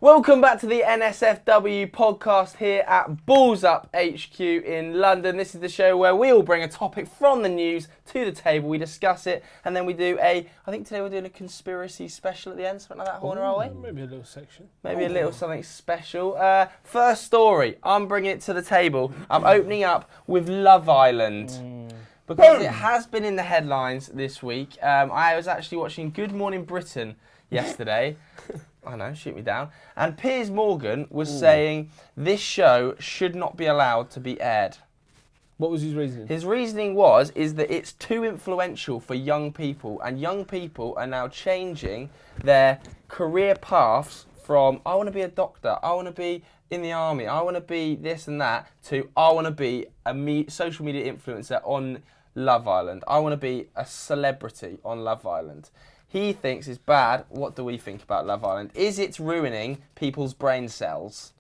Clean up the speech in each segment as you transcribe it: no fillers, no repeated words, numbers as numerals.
Welcome back to the NSFW podcast here at Balls Up HQ in London. This is the show where we all bring a topic from the news to the table, we discuss it, and then we do I think today we're doing a conspiracy special at the end, something like that, Horner, are we? Maybe a little section. Maybe a little something special. First story, I'm bringing it to the table. I'm opening up with Love Island. Because it has been in the headlines this week. I was actually watching Good Morning Britain yesterday. I know, shoot me down. And Piers Morgan was saying this show should not be allowed to be aired. What was his reasoning? His reasoning is that it's too influential for young people, and young people are now changing their career paths from, I want to be a doctor, I want to be in the army, I want to be this and that, to I want to be a social media influencer on Love Island. I want to be a celebrity on Love Island. He thinks it's bad. What do we think about Love Island? Is it ruining people's brain cells?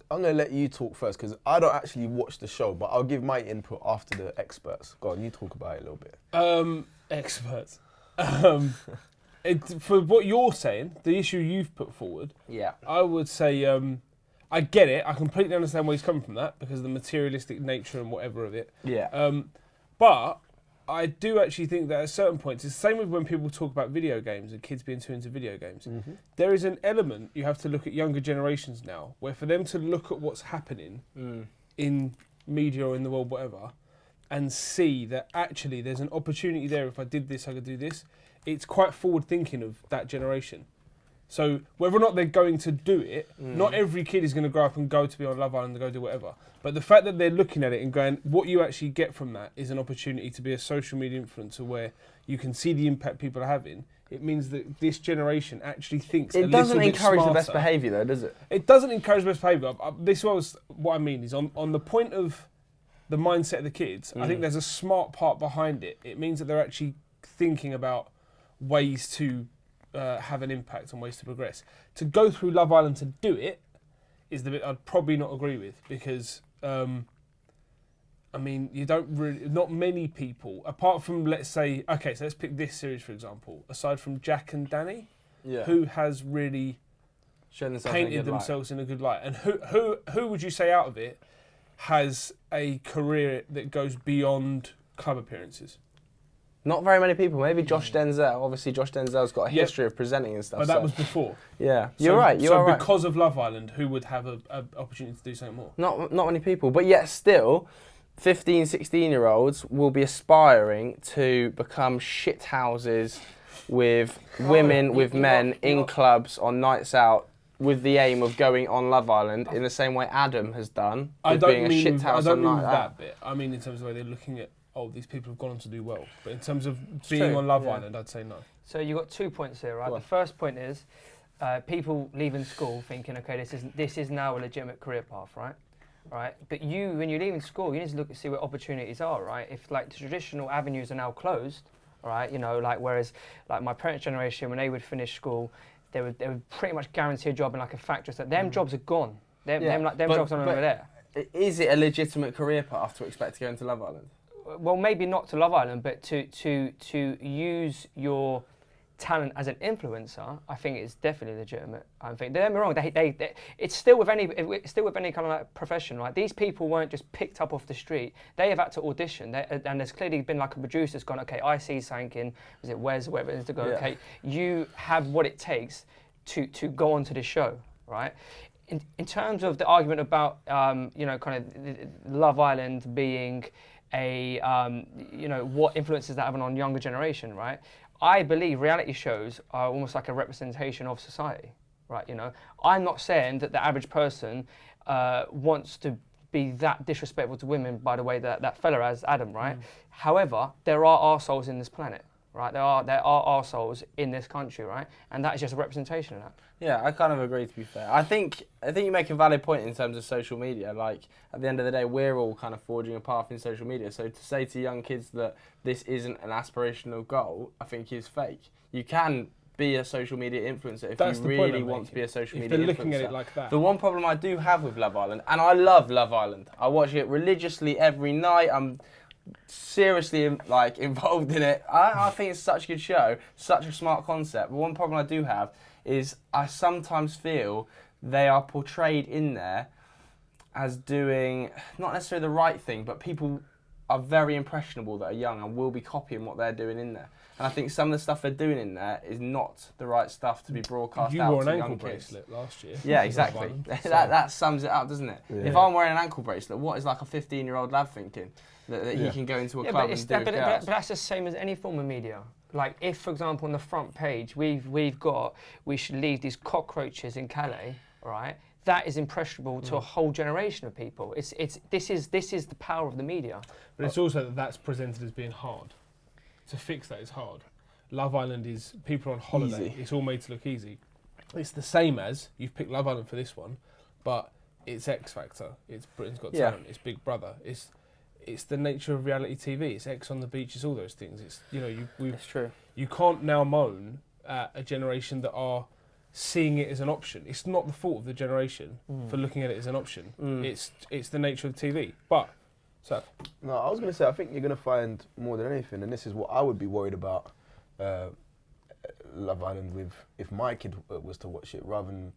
I'm going to let you talk first because I don't actually watch the show, but I'll give my input after the experts. Go on, you talk about it a little bit. Experts. For what you're saying, the issue you've put forward, yeah, I would say I get it. I completely understand where he's coming from that because of the materialistic nature and whatever of it. Yeah. But I do actually think that at certain points, it's the same with when people talk about video games and kids being too into video games. Mm-hmm. There is an element you have to look at younger generations now, where for them to look at what's happening in media or in the world, whatever, and see that actually there's an opportunity there. If I did this, I could do this. It's quite forward thinking of that generation. So whether or not they're going to do it, not every kid is going to grow up and go to be on Love Island and go do whatever. But the fact that they're looking at it and going, what you actually get from that is an opportunity to be a social media influencer where you can see the impact people are having. It means that this generation actually thinks a little bit smarter. It doesn't encourage the best behaviour though, does it? It doesn't encourage the best behaviour. This was what I mean is on the point of the mindset of the kids, I think there's a smart part behind it. It means that they're actually thinking about ways to have an impact and ways to progress. To go through Love Island to do it is the bit I'd probably not agree with because, I mean, you don't really, not many people, apart from, let's say, okay, so let's pick this series for example, aside from Jack and Danny, who has really painted themselves in a good light, and who would you say out of it has a career that goes beyond club appearances? Not very many people. Maybe Josh Denzel. Obviously, Josh Denzel's got a history of presenting and stuff. But that was before. Yeah, you're right. So because of Love Island, who would have an opportunity to do something more? Not many people. But yet still, 15, 16-year-olds will be aspiring to become shithouses with women, with men, in clubs, on nights out, with the aim of going on Love Island in the same way Adam has done. I don't mean that bit. I mean in terms of the way they're looking at, these people have gone on to do well. But in terms of being on Love Island, I'd say no. So you've got 2 points here, right? The first point is people leaving school thinking, okay, this is now a legitimate career path, right? Right. But when you're leaving school, you need to look and see where opportunities are, right? If like the traditional avenues are now closed, right? You know, like whereas like my parents' generation, when they would finish school, they would pretty much guarantee a job in like a factory. So them jobs are gone. Them jobs are over there. Is it a legitimate career path to expect to go into Love Island? Well, maybe not to Love Island, but to use your talent as an influencer, I think it's definitely legitimate. I think don't get me wrong. It's still with any kind of like profession. Like these people weren't just picked up off the street. They have had to audition, and there's clearly been like a producer that's gone, okay, I see something in, is it Wes or whatever it is to go, okay, you have what it takes to go onto the show, right? In terms of the argument about kind of Love Island being what influences that having on younger generation, right? I believe reality shows are almost like a representation of society, right? You know, I'm not saying that the average person wants to be that disrespectful to women by the way that fella has, Adam, right? However, there are arseholes in this planet, right? There are arseholes in this country, right? And that is just a representation of that. Yeah, I kind of agree, to be fair. I think you make a valid point in terms of social media. Like, at the end of the day, we're all kind of forging a path in social media. So to say to young kids that this isn't an aspirational goal, I think is fake. You can be a social media influencer if you really want to be a social media influencer. If they're looking at it like that. The one problem I do have with Love Island, and I love Love Island. I watch it religiously every night. I'm seriously involved in it. I think it's such a good show, such a smart concept. But one problem I do have is I sometimes feel they are portrayed in there as doing not necessarily the right thing, but people are very impressionable that are young and will be copying what they're doing in there. And I think some of the stuff they're doing in there is not the right stuff to be broadcast You out wore to an young ankle kids. bracelet last year. Yeah, exactly. That sums it up, doesn't it? Yeah. If I'm wearing an ankle bracelet, what is like a 15-year-old lad thinking? That he can go into a club and do but that's the same as any form of media. Like if, for example, on the front page we've got we should leave these cockroaches in Calais, right? That is impressionable to a whole generation of people. This is the power of the media. But it's also that that's presented as being hard. To fix that is hard. Love Island is people on holiday. Easy. It's all made to look easy. It's the same as you've picked Love Island for this one, but it's X Factor. It's Britain's Got Talent. It's Big Brother. It's the nature of reality TV. It's X on the Beach. It's all those things. It's It's true. You can't now moan at a generation that are seeing it as an option. It's not the fault of the generation for looking at it as an option. It's the nature of TV. But, so No, I was going to say, I think you're going to find more than anything, and this is what I would be worried about Love Island with, if my kid was to watch it, rather than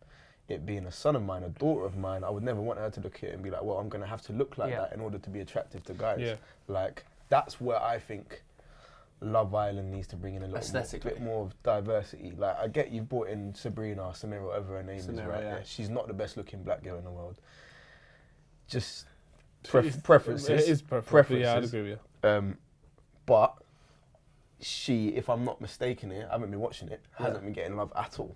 it being a son of mine, a daughter of mine, I would never want her to look at it and be like, well, I'm going to have to look like that in order to be attractive to guys. Yeah. Like, that's where I think Love Island needs to bring in a bit more of diversity. Like, I get you've brought in Samira, whatever her name is, right? Yeah. She's not the best looking black girl in the world. Just preferences. It is preferences. Yeah, I'd agree with you. But she, if I'm not mistaken here, I haven't been watching it, hasn't been getting love at all.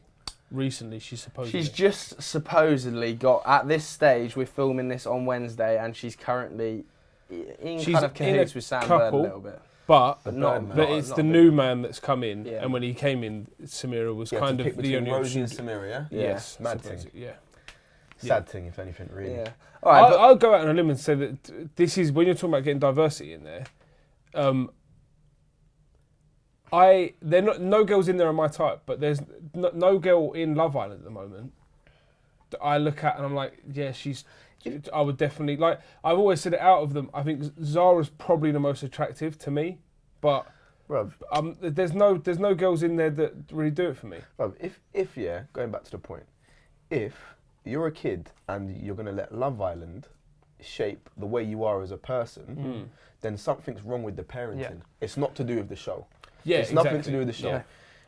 Recently, she's just supposedly got, at this stage, we're filming this on Wednesday, and she's currently in kind of cahoots with Sam Bird a little bit. But it's the new man that's come in, and when he came in, Samira was kind of the only Rosie option. and Samira, yeah? Yes. Mad thing. Yeah. Sad thing, if anything, really. Yeah. All right, I'll go out on a limb and say that this is, when you're talking about getting diversity in there, no girls in there are my type, but there's no girl in Love Island at the moment that I look at and I'm like, yeah, I would definitely, like, I've always said it, out of them, I think Zara's probably the most attractive to me, but Bruv, there's no girls in there that really do it for me. Bruv, if going back to the point, if you're a kid and you're going to let Love Island shape the way you are as a person, then something's wrong with the parenting. Yeah. It's not to do with the show. Yeah, it's nothing to do with the show. Yeah.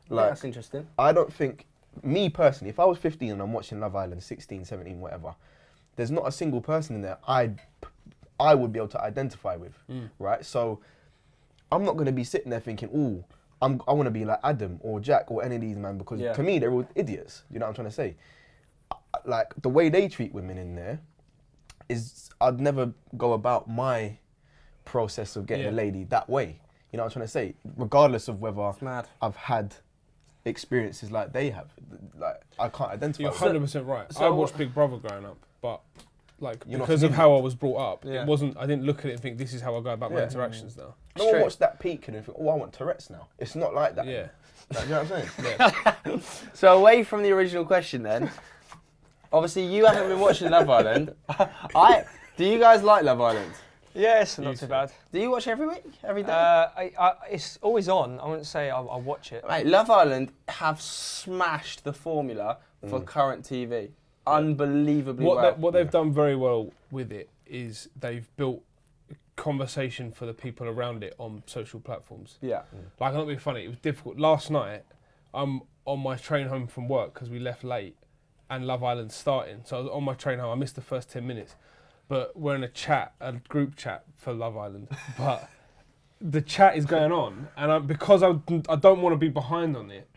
Like, that's interesting. I don't think, me personally, if I was 15 and I'm watching Love Island, 16, 17, whatever, there's not a single person in there I would be able to identify with, right? So I'm not going to be sitting there thinking, ooh, I want to be like Adam or Jack or any of these men, because to me, they're all idiots. You know what I'm trying to say? Like, the way they treat women in there is, I'd never go about my process of getting a lady that way. You know what I'm trying to say? Regardless of whether I've had experiences like they have. Like, I can't identify. You're 100% right. So I watched Big Brother growing up, but like, You're not because of forgiving. how I was brought up, it wasn't, I didn't look at it and think, this is how I go about my interactions now. No one watched that peak and think, oh, I want Tourette's now. It's not like that. Yeah. Like, you know what I'm saying? So away from the original question then, obviously you haven't been watching Love Island. Do you guys like Love Island? Yes, not too bad. Do you watch every week, every day? It's always on. I wouldn't say I watch it. Mate, Love Island have smashed the formula for current TV. Unbelievably well. What they've done very well with it is they've built conversation for the people around it on social platforms. Yeah. Like, I'm not being funny, it was difficult. Last night, I'm on my train home from work because we left late and Love Island's starting. So I was on my train home, I missed the first 10 minutes. But we're in a group chat for Love Island. But the chat is going on, and because I don't want to be behind on it,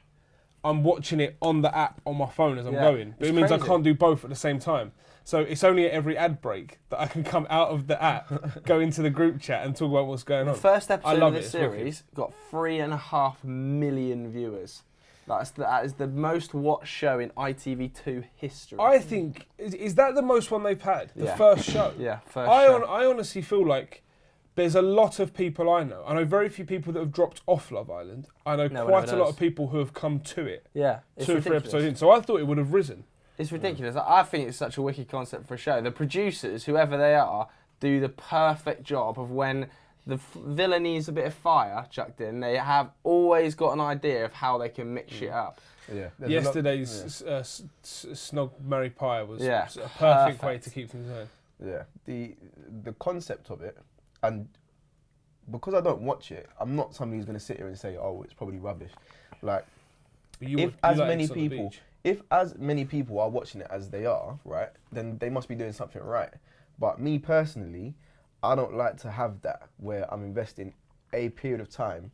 I'm watching it on the app on my phone as I'm going. But it means crazy. I can't do both at the same time. So it's only at every ad break that I can come out of the app, go into the group chat and talk about what's going on. The first episode of this It's wicked. series got 3.5 million viewers. That is the most watched show in ITV2 history. I think, is that the most one they've had? The first show? Yeah, first show. I honestly feel like there's a lot of people I know very few people that have dropped off Love Island. I know quite a lot of people who have come to it. Yeah, it's 2 or 3 ridiculous. episodes in. So I thought it would have risen. It's ridiculous. I think it's such a wicked concept for a show. The producers, whoever they are, do the perfect job of when the villa needs a bit of fire chucked in, they have always got an idea of how they can mix shit up. Yeah. Yesterday's snog marry pie was Yeah. a perfect way Perfect. to keep things going. Yeah. The concept of it, and because I don't watch it, I'm not somebody who's going to sit here and say, oh, it's probably rubbish. Like, But if as like many Ex on the people, Beach. if as many people are watching it as they are, right, then they must be doing something right. But me personally, I don't like to have that where I'm investing a period of time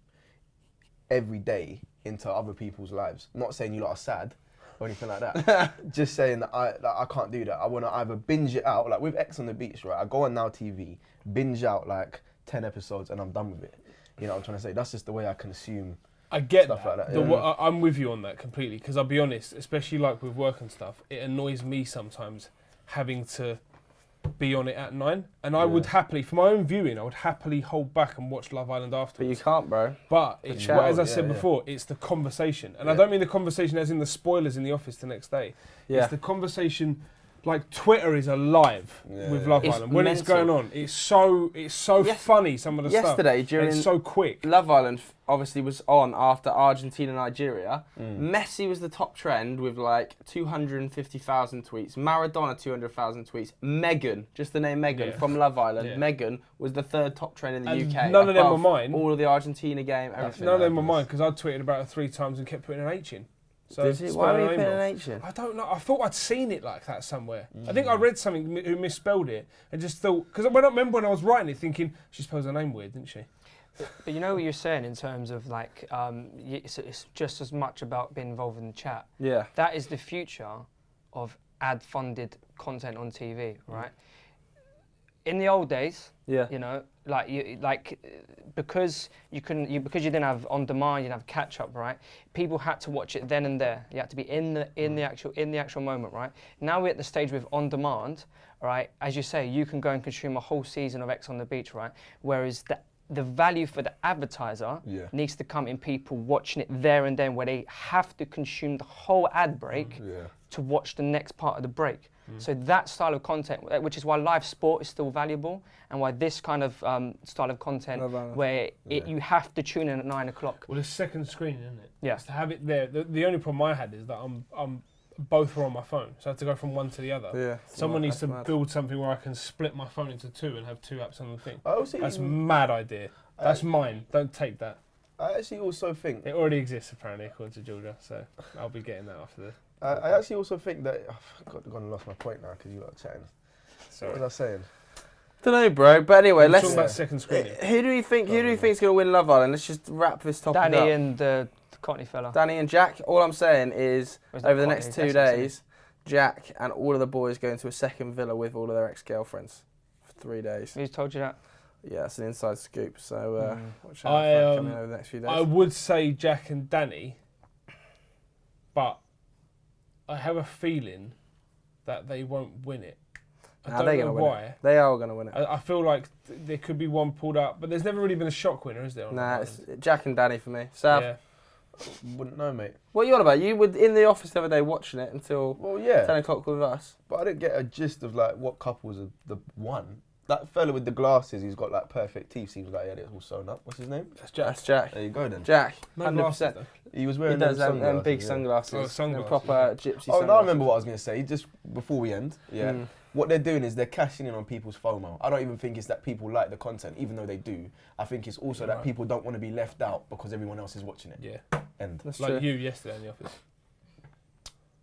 every day into other people's lives. Not saying you lot are sad or anything like that. Just saying that I can't do that. I want to either binge it out, like with X on the Beach, right? I go on Now TV, binge out like 10 episodes and I'm done with it. You know what I'm trying to say? That's just the way I consume I get stuff that. like that. I'm with you on that completely, because I'll be honest, especially like with work and stuff, it annoys me sometimes having to be on it at 9. And I would happily, for my own viewing, I would happily hold back and watch Love Island But you afterwards. can't, bro. But it's channel, as I yeah, said yeah. before, it's the conversation. And I Yeah. don't mean the conversation as in the spoilers in the office the next day. Yeah. It's the conversation, like Twitter is alive Yeah, with yeah. Love It's Island. When it's mental. going on, it's so Yes- funny, some of the stuff. Yesterday, And during it's so quick. Love Island obviously was on after Argentina, Nigeria. Mm. Messi was the top trend with like 250,000 tweets. Maradona 200,000 tweets. Megan, just the name Megan Yeah. from Love Island. Yeah. Megan was the 3rd top trend in the And UK. none of them above were mine. All of the Argentina game, everything. None of them were mine, because I tweeted about it 3 times and kept putting an H in. So Did you? spelling Why were you her name putting an wrong. H in? I don't know. I thought I'd seen it like that somewhere. I think I read something who misspelled it and just thought, because I remember when I was writing it thinking, she spells her name weird, didn't she? But you know what you're saying in terms of like, it's just as much about being involved in the chat. Yeah. That is the future of ad-funded content on TV, right? In the old days, Yeah. you know, because you didn't have on demand, you didn't have catch up, right? People had to watch it then and there. You had to be in the actual moment, right? Now we're at the stage with on demand, right? As you say, you can go and consume a whole season of X on the Beach, right? Whereas the value for the advertiser needs to come in people watching it there and then, where they have to consume the whole ad break to watch the next part of the break. So that style of content, which is why live sport is still valuable, and why this kind of style of content, where you have to tune in at 9 o'clock. Well, it's second screen, isn't it? Yeah. It's to have it there. The only problem I had is that I'm both are on my phone, so I have to go from one to the other. Yeah. Someone needs to That's mad. build something where I can split my phone into 2 and have 2 apps on the thing. That's even, mad idea. That's mine. Don't take that. I actually also think It already exists apparently, according to Georgia. So I'll be getting that after this. I actually also think that I've gone and lost my point now because you lot are chatting. Sorry. What was I saying? Don't know, bro. But anyway, We're let's. talking about second screening. Who do you think? Who do you think's gonna win Love Island? Let's just wrap this topic up. Danny and the Cockney fella. Danny and Jack. All I'm saying is, Or is that over the Cockney? next 2 That's what I'm days, Jack and all of the boys go into a second villa with all of their ex-girlfriends for 3 days. Who's told you that? Yeah, it's an inside scoop. So watch out I, for that coming over the next few days. I would say Jack and Danny, but I have a feeling that they won't win it. I Nah, don't they're know gonna win why. it. They are going to win it. I feel like there could be one pulled up, but there's never really been a shock winner, is there? on Nah, Love it's Island? Jack and Danny for me. Sav, Yeah. Wouldn't know, mate. what are you on about? You were in the office the other day watching it until Well, yeah, 10 o'clock with us. but I didn't get a gist of like what couples are the one. That fella with the glasses, who's got like perfect teeth, seems like he had it all sewn up. What's his name? That's Jack. That's Jack. There you go then. Jack, No 100%. glasses, though. He was He wearing does them them big yeah. sunglasses. Oh, sunglasses, Them proper gypsy Oh, sunglasses. now I remember what I was going to say. Just before we end, yeah. Mm. What they're doing is they're cashing in on people's FOMO. I don't even think it's that people like the content, even though they do. I think it's also that Right. people don't want to be left out because everyone else is watching it. Yeah. End. That's Like true. you yesterday in the office.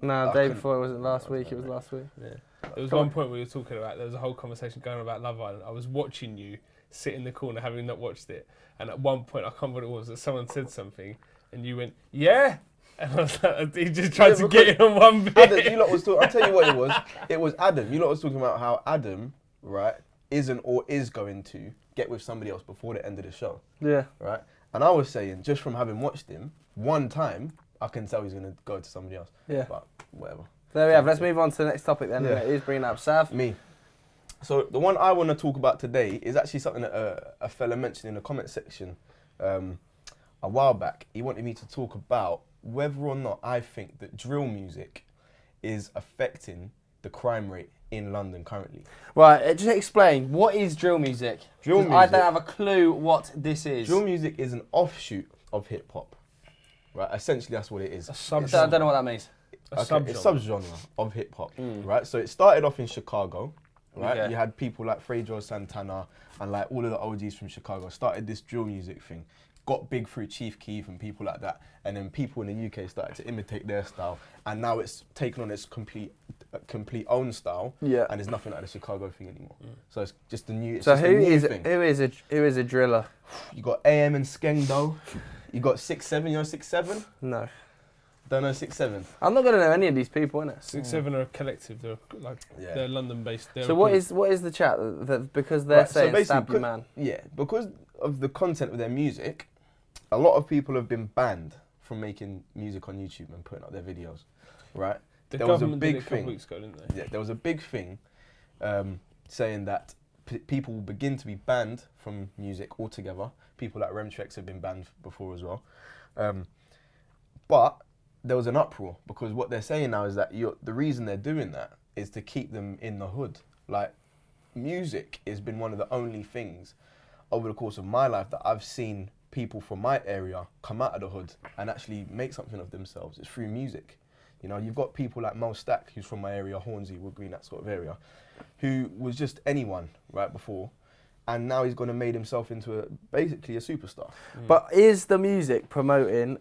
No, I day couldn't- before it wasn't last I week. It don't was know. last week. Yeah. There was Come one on. point we were talking about, there was a whole conversation going on about Love Island. I was watching you sit in the corner having not watched it. And at one point, I can't remember what it was, that someone said something and you went, yeah? And I was like, he just tried to get in on one bit. Adam, you lot was talking. I'll tell you what it was. It was Adam. You lot was talking about how Adam, right, isn't or is going to get with somebody else before the end of the show, Yeah. right? And I was saying, just from having watched him one time, I can tell he's going to go to somebody else. Yeah. But whatever. There we have. Let's move on to the next topic then. Yeah. Who's bringing up Sav? Me. So the one I want to talk about today is actually something that a fella mentioned in the comment section a while back. He wanted me to talk about whether or not I think that drill music is affecting the crime rate in London currently. Right, just explain, what is drill music? Drill 'Cause I music- don't have a clue what this is. Drill music is an offshoot of hip hop, right? Essentially, that's what it is. A I don't know what that means. It's subgenre. subgenre of hip hop, right? So it started off in Chicago, right? Okay. You had people like Frejo Santana and like all of the OGs from Chicago started this drill music thing. Got big through Chief Keef and people like that, and then people in the UK started to imitate their style, and now it's taken on its complete own style, Yeah. and it's nothing like the Chicago thing anymore. So it's just a new. It's So just a who new is thing. who is a driller? You got AM and Skengdo. You got 6'7". You know 6'7"? No. Don't know 6'7". I'm not gonna know any of these people, innit? 6-7 are a collective. They're like Yeah. they're London based. So what is the chat that because they're Right, so saying basically, stab you man? Yeah, because of the content of their music, a lot of people have been banned from making music on YouTube and putting up their videos, right? the there was a government big did it a couple thing. weeks ago, didn't they? Yeah, there was a big thing saying that people will begin to be banned from music altogether. People like Remtrex have been banned before as well. But there was an uproar because what they're saying now is that the reason they're doing that is to keep them in the hood. Like, music has been one of the only things over the course of my life that I've seen people from my area come out of the hood and actually make something of themselves. It's through music. You know, you've got people like Mo Stack, who's from my area, Hornsey, Wood Green, that sort of area, who was just anyone right before, and now he's gone and made himself into basically a superstar. But is the music promoting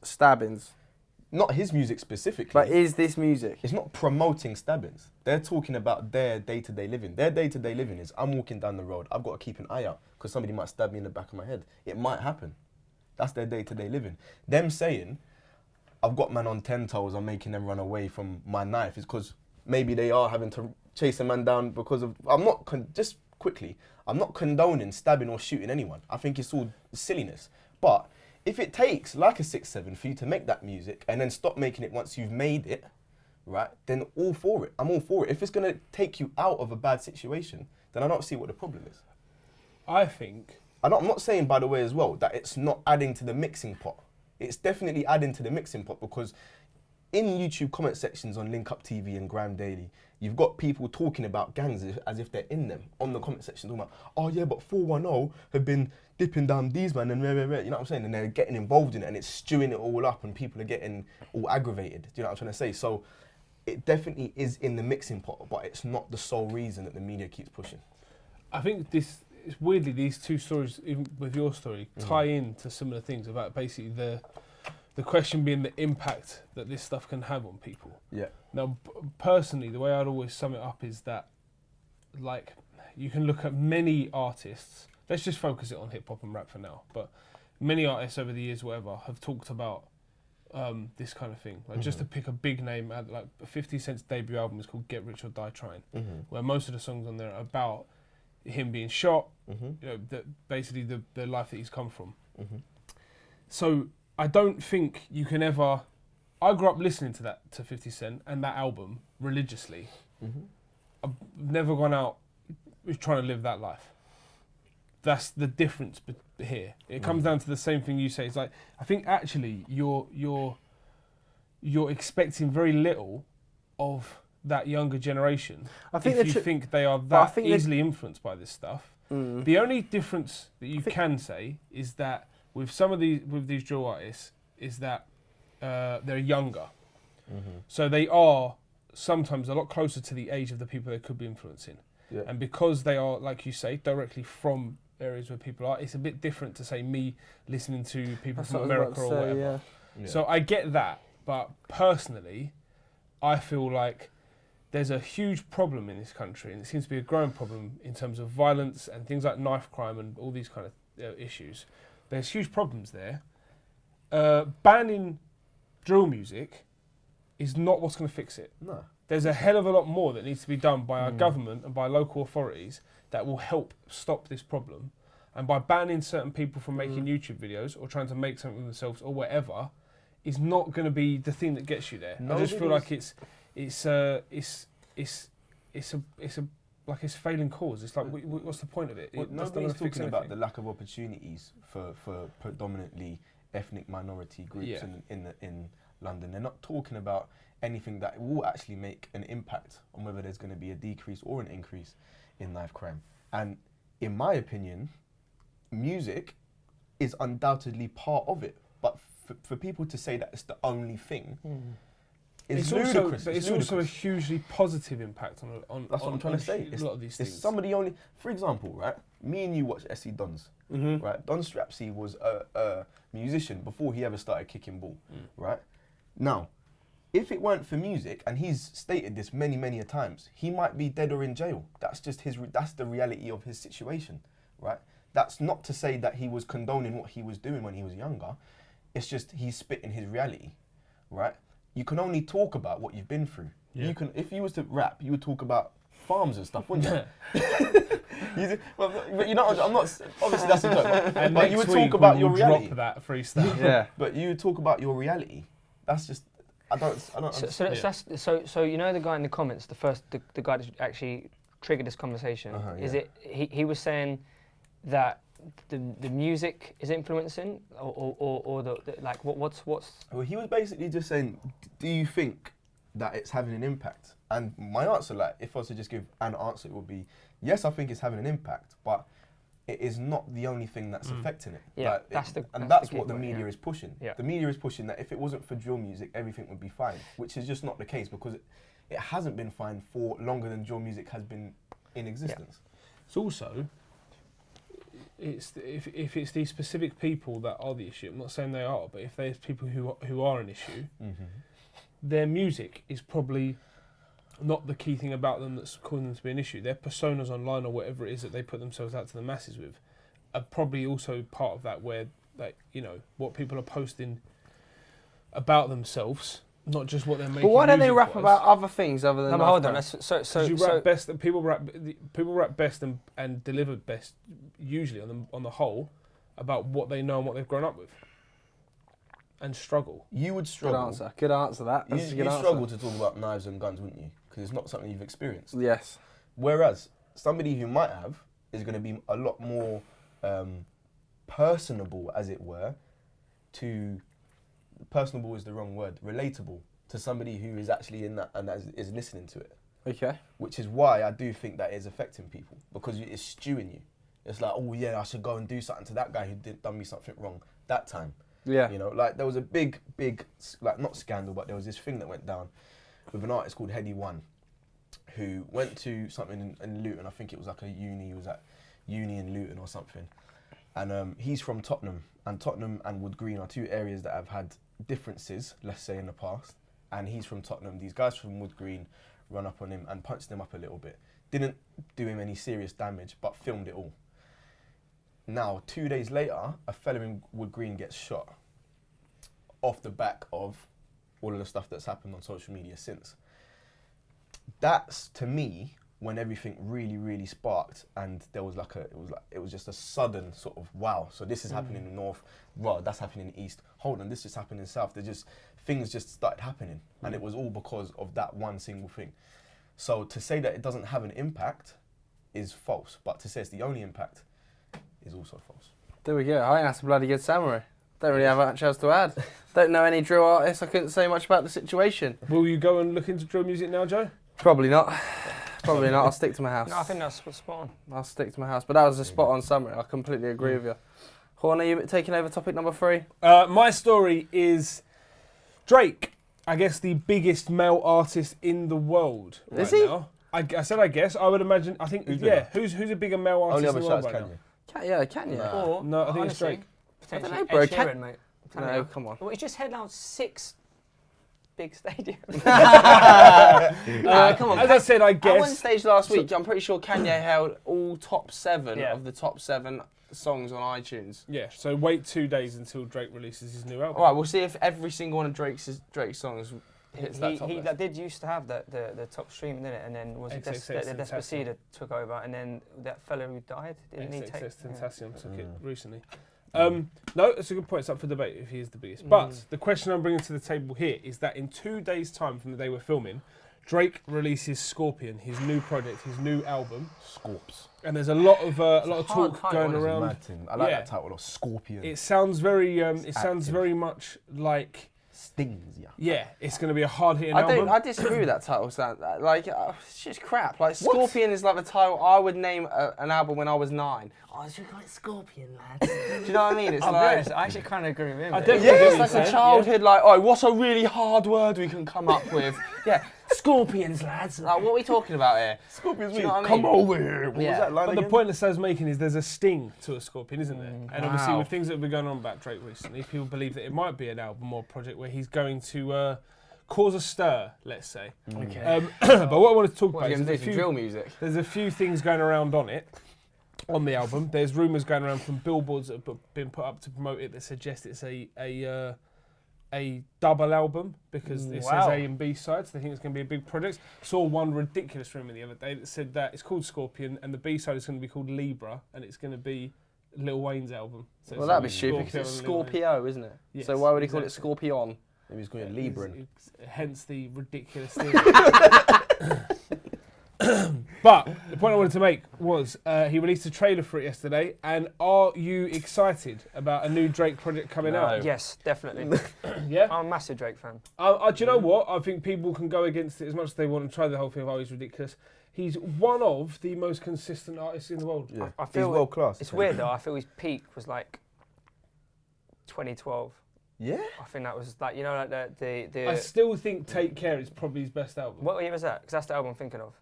stabbings? Not his music specifically. But is this music? It's not promoting stabbings. They're talking about their day-to-day living. Their day-to-day living is, I'm walking down the road, I've got to keep an eye out because somebody might stab me in the back of my head. It might happen. That's their day-to-day living. Them saying, I've got man on 10 toes, I'm making them run away from my knife, is because maybe they are having to chase a man down because of, I'm not condoning stabbing or shooting anyone. I think it's all silliness. But if it takes like a 6'7" for you to make that music and then stop making it once you've made it, right, then all for it. I'm all for it. If it's going to take you out of a bad situation, then I don't see what the problem is. I think. I'm not saying, by the way, as well, that it's not adding to the mixing pot. It's definitely adding to the mixing pot because in YouTube comment sections on Link Up TV and Grime Daily, you've got people talking about gangs as if they're in them on the comment section, talking about, oh yeah, but 410 have been dipping down these man and you know what I'm saying? And they're getting involved in it and it's stewing it all up and people are getting all aggravated. Do you know what I'm trying to say? So it definitely is in the mixing pot, but it's not the sole reason that the media keeps pushing. I think it's weirdly these two stories, even with your story, tie into similar things about basically the question being the impact that this stuff can have on people. Yeah. Now, personally, the way I'd always sum it up is that, like, you can look at many artists. Let's just focus it on hip hop and rap for now. But many artists over the years, whatever, have talked about this kind of thing. Like, just to pick a big name, like 50 Cent's debut album is called Get Rich or Die Trying, where most of the songs on there are about him being shot, you know, basically the life that he's come from. So I don't think you can ever. I grew up listening to 50 Cent and that album religiously. I've never gone out trying to live that life. That's the difference here. It comes down to the same thing you say. It's like, I think actually you're expecting very little of that younger generation. I think if you think they are that easily influenced by this stuff. The only difference that you can say is that with these drill artists is that they're younger. So they are sometimes a lot closer to the age of the people they could be influencing. Yeah. And because they are, like you say, directly from areas where people are, it's a bit different to say me listening to people from America or whatever. Yeah. So I get that, but personally, I feel like there's a huge problem in this country, and it seems to be a growing problem in terms of violence and things like knife crime and all these kind of issues. There's huge problems there. Banning drill music is not what's going to fix it. No. There's a hell of a lot more that needs to be done by our government and by local authorities that will help stop this problem. And by banning certain people from making YouTube videos or trying to make something of themselves or whatever, is not going to be the thing that gets you there. I just feel like it's failing cause. It's like, what's the point of it? Nobody's talking about the lack of opportunities for predominantly ethnic minority groups in London. They're not talking about anything that will actually make an impact on whether there's going to be a decrease or an increase in knife crime. And in my opinion, music is undoubtedly part of it. But for people to say that it's the only thing is ludicrous. But it's also a hugely positive impact on That's what I'm trying to say. A lot of these things. It's somebody only, for example, right? Me and you watch SC Dons, right? Don Strapsy was a musician before he ever started kicking ball, right? Now, if it weren't for music, and he's stated this many, many a times, he might be dead or in jail. That's just that's the reality of his situation, right? That's not to say that he was condoning what he was doing when he was younger. It's just he's spitting his reality, right? You can only talk about what you've been through. Yeah. If you was to rap, you would talk about farms and stuff, wouldn't you? But you know, I'm not. Obviously, that's a joke. But you would talk about your reality. Drop that freestyle. Yeah. But you would talk about your reality. That's just. I don't. So you know the guy in the comments, the guy that actually triggered this conversation. Is it he was saying that the music is influencing, or the like what's? Well, he was basically just saying, do you think that it's having an impact? And my answer, like, if I was to just give an answer, it would be yes. I think it's having an impact, but it is not the only thing that's affecting it. Yeah, like, that's what the media is pushing. Yeah. The media is pushing that if it wasn't for drill music, everything would be fine, which is just not the case because it hasn't been fine for longer than drill music has been in existence. Yeah. It's also, if it's these specific people that are the issue, I'm not saying they are, but if there's people who are an issue, their music is probably not the key thing about them that's causing them to be an issue. Their personas online or whatever it is that they put themselves out to the masses with are probably also part of that, where, like, you know, what people are posting about themselves, not just what they're making. But why don't they rap about other things other than? No, hold on. So rap best. People rap best and deliver best usually on the whole about what they know and what they've grown up with. And struggle. You would struggle. Good answer. That. You'd struggle to talk about knives and guns, wouldn't you? Because it's not something you've experienced. Yes. Whereas somebody who might have is going to be a lot more personable, as it were, personable is the wrong word, relatable to somebody who is actually in that and is listening to it. Okay. Which is why I do think that is affecting people, because it's stewing you. It's like, oh yeah, I should go and do something to that guy who done me something wrong that time. Yeah. You know, like there was a big, like, not scandal, but there was this thing that went down with an artist called Heady One, who went to something in Luton. I think it was like a uni. He was at uni in Luton or something. And he's from Tottenham. And Tottenham and Wood Green are two areas that have had differences, let's say, in the past. And he's from Tottenham. These guys from Wood Green run up on him and punched him up a little bit. Didn't do him any serious damage, but filmed it all. Now, 2 days later, a fella in Wood Green gets shot off the back of all of the stuff that's happened on social media since. That's, to me, when everything really, really sparked, and there was it was just a sudden sort of, wow, so this is happening in the north, wow, that's happening in the east, hold on, this just happened in the south. Things just started happening, and it was all because of that one single thing. So to say that it doesn't have an impact is false, but to say it's the only impact is also false. There we go. I think that's a bloody good summary. Don't really have much else to add. Don't know any drill artists. I couldn't say much about the situation. Will you go and look into drill music now, Joe? Probably not. Probably not. I'll stick to my house. No, I think that's spot on. I'll stick to my house. But that was a spot on summary. I completely agree with you. Horn, are you taking over topic number 3? My story is Drake. I guess the biggest male artist in the world right is he? now. I said I guess. I would imagine. I think. Who's a bigger male artist in the world right now? Kanye. Or, no, I think it's Drake. I don't know, bro. Ed Sheeran, mate. No, come on. Well, he just headlined 6 big stadiums. Come on. As I said, I guess. At one stage last week, I'm pretty sure Kanye held all top 7 of the top 7 songs on iTunes. Yeah, so wait 2 days until Drake releases his new album. All right, we'll see if every single one of Drake's songs hits that top list. That did used to have the top streaming, didn't it? And then was it Despacito took over, and then that fella who died, didn't he take? Tentacion took it recently. No, it's a good point. It's up for debate if he is the biggest. But the question I'm bringing to the table here is that in 2 days' time from the day we're filming, Drake releases Scorpion, his new project, his new album. Scorps. And there's a lot of talk going around. I like that title of Scorpion. It sounds very. It sounds very much like stings ya. Yeah, it's going to be a hard-hitting album. I disagree with that title. It's just crap. Like Scorpion is like the title I would name an album when I was 9. Oh, I should call it Scorpion, lads. Do you know what I mean? It's I actually kind of agree with him. I definitely yeah, get it's what like you're a saying, childhood, like, oh, what's a really hard word we can come up with? Yeah, scorpions, lads. Like, what are we talking about here? Scorpions, Do you know what I come mean? over here. What was Yeah. that line But again? the point that Sav's making is there's a sting to a Scorpion, isn't there? And obviously Wow. with things that have been going on about Drake recently, people believe that it might be an album or project where he's going to cause a stir, let's say. Okay. But what I wanted to talk What, about are you is going to do some drill music? there's a few things going around on the album. There's rumours going around from billboards that have been put up to promote it that suggest it's a double album because it says Wow. A and B sides. They think it's going to be a big project. Saw one ridiculous rumour the other day that said that it's called Scorpion and the B side is going to be called Libra and it's going to be Lil Wayne's album. So Well, it's that'd be like stupid because it's and Lil Wayne. Scorpio, isn't it? Yes, So why would he call it exactly. Scorpion? Maybe he's going to Libran. Hence the ridiculous thing. But the point I wanted to make was he released a trailer for it yesterday. And are you excited about a new Drake project coming No. out? Yes, definitely. Yeah. I'm a massive Drake fan. Do you know what? I think people can go against it as much as they want and try the whole thing of, oh, he's ridiculous. He's one of the most consistent artists in the world. Yeah. I He's feel world class. It's weird though. I feel his peak was like 2012. Yeah. I think that was like, you know, like the I still think Take Care is probably his best album. what year was that? Because that's the album I'm thinking of.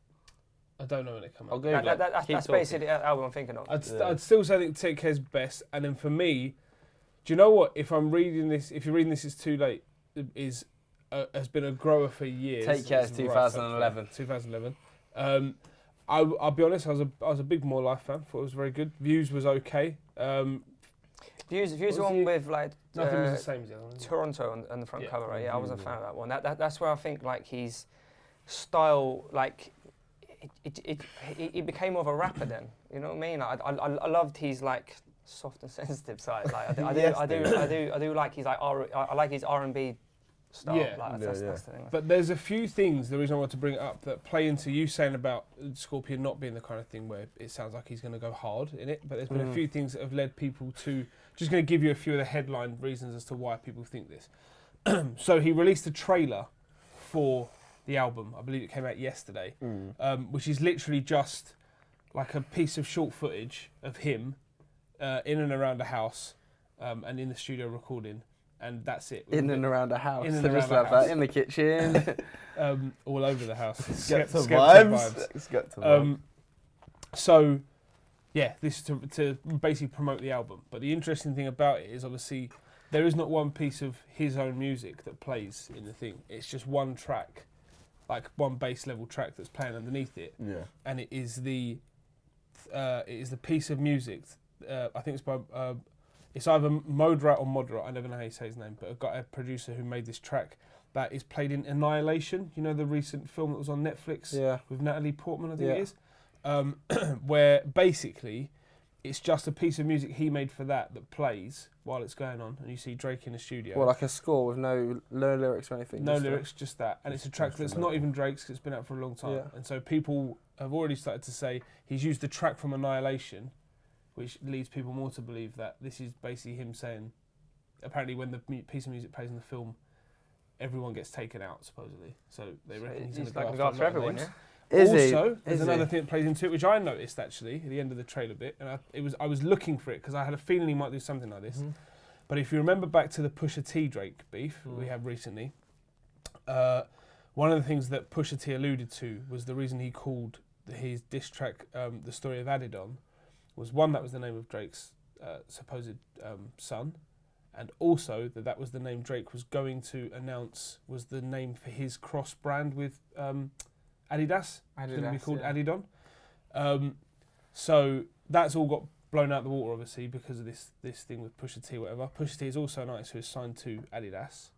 I don't know when it came I'll out. Google it. That's Keep talking. basically the album I'm thinking of. I'd still say that Take Care's best. And then for me, do you know what? If you're reading this, it's too late. Has been a grower for years. Take Care is It's right, 2011. 2011. I'll be honest. I was a big More Life fan. Thought it was very good. Views was okay. Views was the one he- with like Nothing was the same as the other one. Toronto on the front Yeah. cover, right? Yeah, I wasn't a fan of that one. That's where I think like his style, like he became more of a rapper then. You know what I mean? Like, I loved his like soft and sensitive side. Like I do like his like I like his R&B style. Yeah. Like, that's the thing. But there's a few things, the reason I want to bring it up, that play into you saying about Scorpion not being the kind of thing where it sounds like he's going to go hard in it. But there's been a few things that have led people to, just going to give you a few of the headline reasons as to why people think this. So he released a trailer for the album. I believe it came out yesterday, which is literally just like a piece of short footage of him in and around a house and in the studio recording. And that's it. In and around the house. In and They around just the have house. that in the kitchen. All over the house. Skepta Skepta vibes. Skepta vibes. So, yeah, this is to basically promote the album. But the interesting thing about it is obviously there is not one piece of his own music that plays in the thing. It's just one track, like one bass level track that's playing underneath it. Yeah. And it is the piece of music. I think it's by it's either Modrat or Modrat. I never know how you say his name, but I've got a producer who made this track that is played in Annihilation. You know the recent film that was on Netflix with Natalie Portman, I think it is, where basically it's just a piece of music he made for that plays while it's going on, and you see Drake in the studio. Well, like a score with no lyrics or anything. No just lyrics, just that. And it's a track that's not even Drake's, 'cause it's been out for a long time. Yeah. And so people have already started to say he's used the track from Annihilation, which leads people more to believe that this is basically him saying, apparently when the piece of music plays in the film, everyone gets taken out, supposedly. So they reckon he's going to go after everyone, names. yeah? Also, there's another thing that plays into it, which I noticed actually at the end of the trailer bit, and I was looking for it because I had a feeling he might do something like this. But if you remember back to the Pusha T Drake beef we had recently, one of the things that Pusha T alluded to was the reason he called his diss track "The Story of Adidon" was one, that was the name of Drake's supposed son, and also that was the name Drake was going to announce was the name for his cross brand with Adidas. It's going to be called Adidon. So that's all got blown out the water, obviously, because of this thing with Pusha T, whatever. Pusha T is also an artist who is signed to Adidas.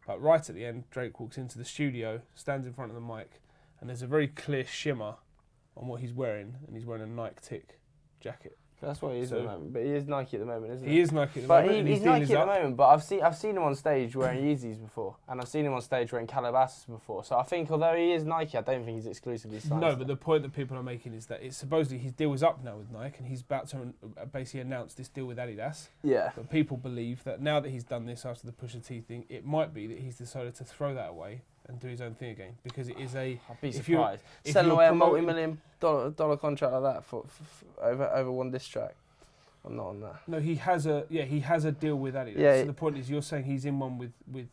But right at the end, Drake walks into the studio, stands in front of the mic, and there's a very clear shimmer on what he's wearing, and he's wearing a Nike Tick jacket. That's what he is at the moment. But he is Nike at the moment, isn't he? He is Nike at the But moment. he's Nike at the moment. But I've seen him on stage wearing Yeezys before, and I've seen him on stage wearing Calabasas before. So I think although he is Nike, I don't think he's exclusively signed. No, but the point that people are making is that it's supposedly his deal is up now with Nike, and he's about to basically announce this deal with Adidas. Yeah. But people believe that now that he's done this after the Pusha T thing, it might be that he's decided to throw that away and do his own thing again, because it is a. I'd be if surprised. if Selling you're away a promoting- multi-million dollar contract like that for over one diss track. I'm not on that. No, he has a deal with Adidas. Yeah, so the point is, you're saying he's in one with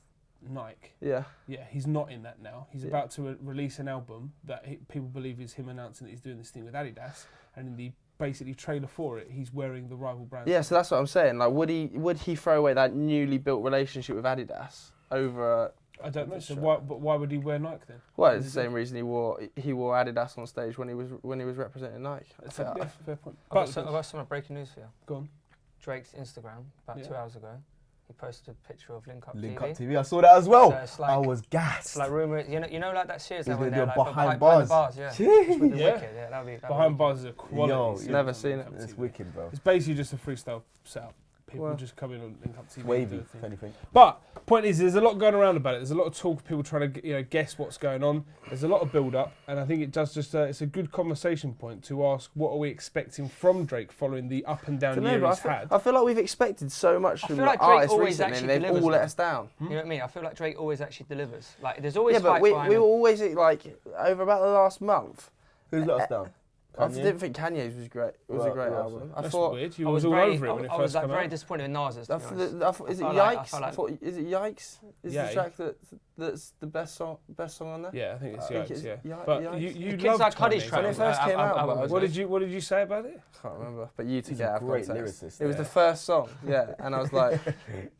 Nike. Yeah. Yeah, he's not in that now. He's about to release an album that people believe is him announcing that he's doing this thing with Adidas, and in the basically trailer for it, he's wearing the rival brand. Yeah, so that's what I'm saying. Like, would he throw away that newly built relationship with Adidas over? I don't know. So Adidas why would he wear Nike then? Well, it's the same reason he wore Adidas on stage when he was representing Nike. Fair point. I've got some breaking news for you. Go on. Drake's Instagram, about 2 hours ago, he posted a picture of Link Up Link TV. Up TV. I saw that as well. So it's like, I was It's gassed. like rumour, you know, like that series He's that when gonna they're do like a behind the bars. yeah. Jeez. Which would be Yeah. wicked, yeah, that'd be Behind wicked. bars is a quality. Yo, series never on seen Link it. Up It's TV. wicked, bro. It's basically just a freestyle setup. People Well, just come in on Link Up TV. It's wavy, and do a if thing. anything. But point is, there's a lot going around about it. There's a lot of talk, people trying to guess what's going on. There's a lot of build up, and I think it does just it's a good conversation point to ask what are we expecting from Drake following the up and down year he's had. I feel like we've expected so much I from feel like Drake artists always recently, and actually they've delivers all let now. us down. You know what I mean? I feel like Drake always actually delivers. Like, there's always Yeah, but hype we behind were him. always like over about the last month. Who's let us down? I Kanye? didn't think Kanye's was great. It was a Right, great right, album. I That's thought. weird. You I was all very- over it when it I was first like came very out. disappointed in Nas's. I thought, is it I felt like- Yikes? I felt like- Is it Yikes? Is Yeah. the track that's the best song on there? Yeah, I think it's I think Yikes. it's Yeah, Yikes. but Yikes. you Kids loved Like Cuddy's Kanye's track. When it first came out, but What did you say about it? I can't remember, but you took He's it a out of great context. lyricist. It was yeah. the first song, yeah, and I was like,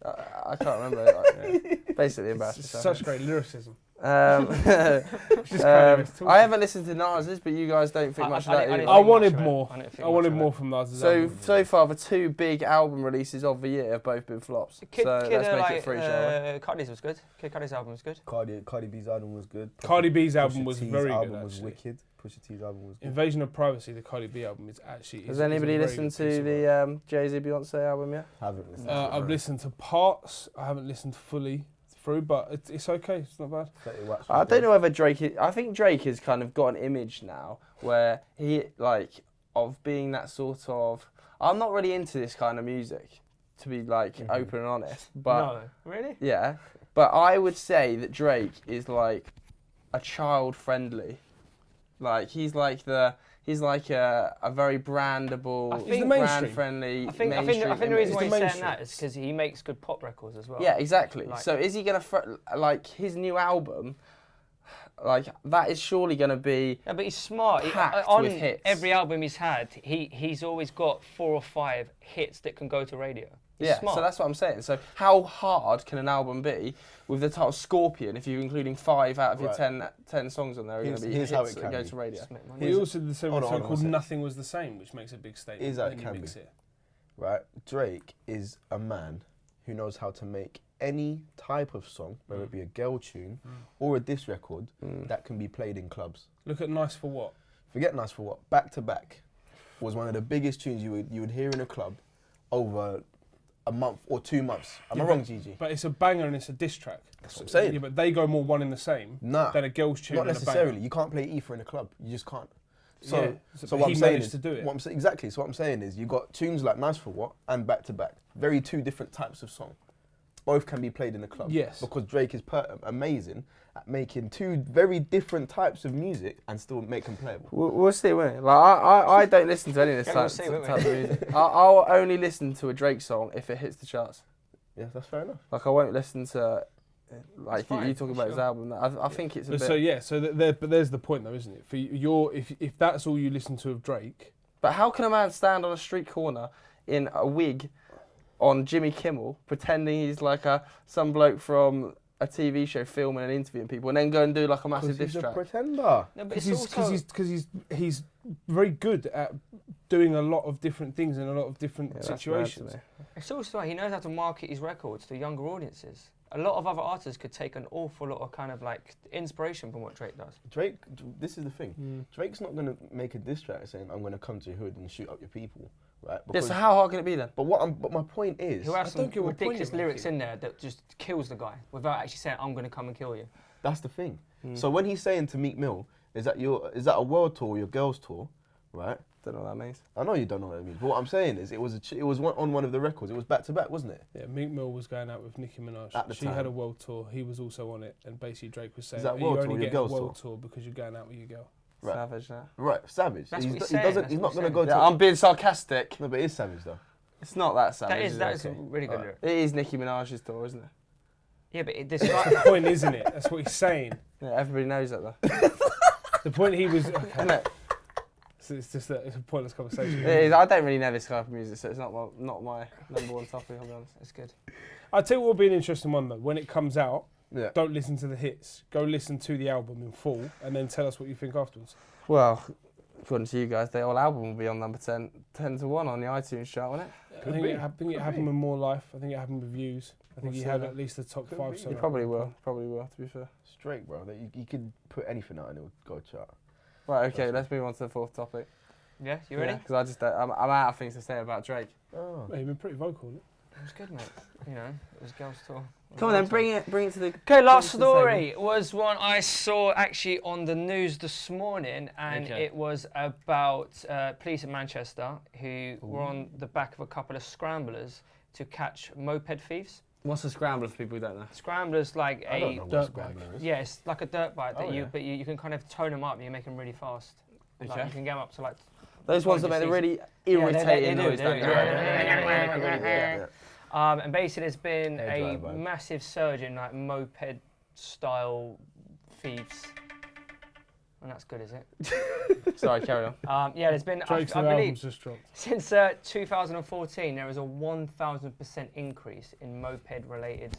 I can't remember it. Like, basically embarrassed It's myself. such great lyricism. I haven't listened to Nas's, but you guys don't think much of that either. I wanted much of it. more. I didn't think I wanted much of more it. from Nas's So album. far, the two big album releases of the year have both been flops. So let's make it free, shall we? Cuddy's was good. Kid Cudi's album was good. Cardi B's album was good. Cardi B's album Pusha was T's very album good, was actually. wicked. Pusha T's album was good. Invasion of Privacy, the Cardi B album, is actually. Has anybody listened to the Jay-Z Beyonce album yet? Haven't listened. to it, I've bro. listened to parts. I haven't listened fully through, but it's okay. It's not bad. 30 Watts was I don't good. know whether Drake is, I think Drake has kind of got an image now where he, like, of being that sort of, I'm not really into this kind of music, to be, like, open and honest. But, No, really? yeah. But I would say that Drake is, like, a child-friendly. Like, he's like a very brandable, He's the mainstream. brand-friendly, I think mainstream the reason why It's he's the saying mainstream. that is because he makes good pop records as well. Yeah, exactly. Like- So is he going to, like, his new album, like, that is surely going to be... Yeah, but he's smart. Packed On with hits. every album he's had, he's always got 4 or 5 hits that can go to radio. He's Yeah, smart. so that's what I'm saying. So how hard can an album be with the title Scorpion if you're including 5 out of your Right. 10 songs on there are going to be Here's hits how it that can go be. to radio? Just make money. He also did the same Hold with on, a song called hold on. Nothing Was the Same, which makes a big statement. Here's how it Then you can mix be. it. Right? Drake is a man who knows how to make any type of song, whether it be a girl tune or a diss record, that can be played in clubs. Look at Nice for What. Forget Nice for What. Back to Back was one of the biggest tunes you would hear in a club over a month or 2 months. Am I Yeah, wrong, Gigi? But it's a banger and it's a diss track. That's what I'm saying. Yeah, but they go more one in the same Nah, than a girl's tune not and a necessarily. banger. You can't play Ether in a club. You just can't. So, Yeah, so but what he I'm saying managed is, to do it. What I'm exactly. So what I'm saying is, you got tunes like Nice for What and Back to Back. Very two different types of song. Both can be played in a club. Yes. Because Drake is amazing at making two very different types of music and still make them playable. We'll see, won't we? Like I don't listen to any of this Yeah, we'll type, see, won't we? type of music. I'll only listen to a Drake song if it hits the charts. Yeah, that's fair enough. Like I won't listen to, like fine, you talking about his sure. album. I think it's a But bit. so yeah, but there's the point though, isn't it? For if that's all you listen to of Drake, But how can a man stand on a street corner in a wig on Jimmy Kimmel, pretending he's like some bloke from a TV show filming and interviewing people, and then go and do like a massive Because diss he's a track? pretender. No, but it's because he's very good at doing a lot of different things in a lot of different Yeah, that's mad to situations. me. It's also like he knows how to market his records to younger audiences. A lot of other artists could take an awful lot of kind of like inspiration from what Drake does. Drake, this is the thing. Drake's not gonna make a diss track saying I'm gonna come to your hood and shoot up your people, right? Yeah, so how hard can it be then? But my point is, Who has some don't get what point ridiculous you're lyrics making. in there that just kills the guy without actually saying I'm gonna come and kill you. that's the thing. So when he's saying to Meek Mill, is that a world tour or your girls tour, right? Don't know what that means. I know you don't know what it means, but what I'm saying is it was on one of the records. It was back to back, wasn't it? Yeah, Meek Mill was going out with Nicki Minaj. At the She time. had a world tour. He was also on it, and basically Drake was saying, that "Are world you tour or only your getting a girls world tour?" tour because you're going out with your girl." Right. Savage, that. Right, savage. That's what he's He saying, doesn't. that's He's what not he's going to go to. Yeah, I'm being sarcastic. No, but it is savage though. It's not that savage. That is Okay. a really good Alright. lyric. It is Nicki Minaj's tour, isn't it? Yeah, but it That's the describes. point, isn't it? That's what he's saying. Yeah, everybody knows that though. The point he was. Okay. Isn't it? So it's just it's a pointless conversation. It is. I don't really know this type of music, so it's not my number one topic. I'll be honest. It's good. I'll tell you what will be an interesting one though. When it comes out, Yeah. don't listen to the hits. Go listen to the album in full, and then tell us what you think afterwards. Well, according to you guys, the whole album will be on number 10 to 1 on the iTunes chart, won't it? I think it happened with More Life. I think it happened with Views. I think We'll he see had that. at least the top Could 5. be. songs. You probably will, to be fair. Straight, bro. That you could put anything out and it would go chart. Right, okay, let's move on to the fourth topic. Yeah, you ready? Because I just, I'm out of things to say about Drake. Oh. Well, you've been pretty vocal. Isn't it? It was good, mate. You know, it was girls' tour. Come on then, bring it to the... Okay, last to the story was one I saw actually on the news this morning, and Okay. it was about police in Manchester who were on the back of a couple of scramblers to catch moped thieves. What's a scrambler for people who don't know? Scramblers like I don't know a what dirt Scrambler is. yeah, it's like a dirt bike that Oh, yeah. but you can kind of tone them up and you make them really fast. Like Okay. you can get them up to like. Those ones that make the really irritating noise, don't they? Yeah. And basically, there's been Hair a dryer vibe. massive surge in like moped style thieves. And that's good, is it? Sorry, carry on. Yeah, there's been, Drake's I new album's believe, just dropped. since 2014, there was a 1,000% increase in moped-related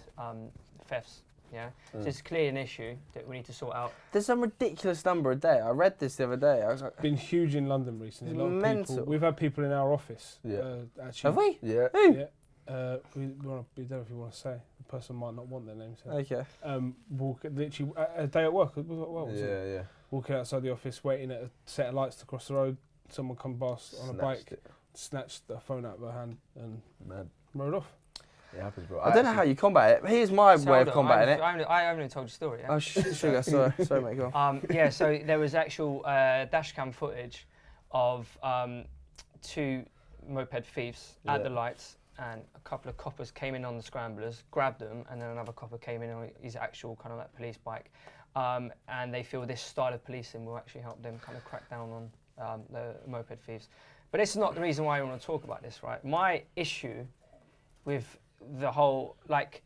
thefts. Yeah, so it's clearly an issue that we need to sort out. There's some ridiculous number a day. I read this the other day. I was like, Been huge in London recently. A lot of Mental. people. We've had people in our office. Yeah. Actually. have we? Yeah. Who? Yeah. We don't know if you want to say. The person might not want their name said. Okay. Literally a day at work. What was it? Yeah. Walking outside the office, waiting at a set of lights to cross the road. Someone come past on a Snatched bike, it. snatched the phone out of her hand, and Mad. rode off. It happens, bro. I don't know how you combat it. Here's my So way hold of on, combating it. I haven't told you the story. Yeah? Oh, sugar. Sorry, mate. Go on. Yeah, so there was actual dashcam footage of 2 moped thieves at the lights, and a couple of coppers came in on the scramblers, grabbed them, and then another copper came in on his actual kind of like police bike. And they feel this style of policing will actually help them kind of crack down on the moped thieves. But it's not the reason why I want to talk about this, right? My issue with the whole, like,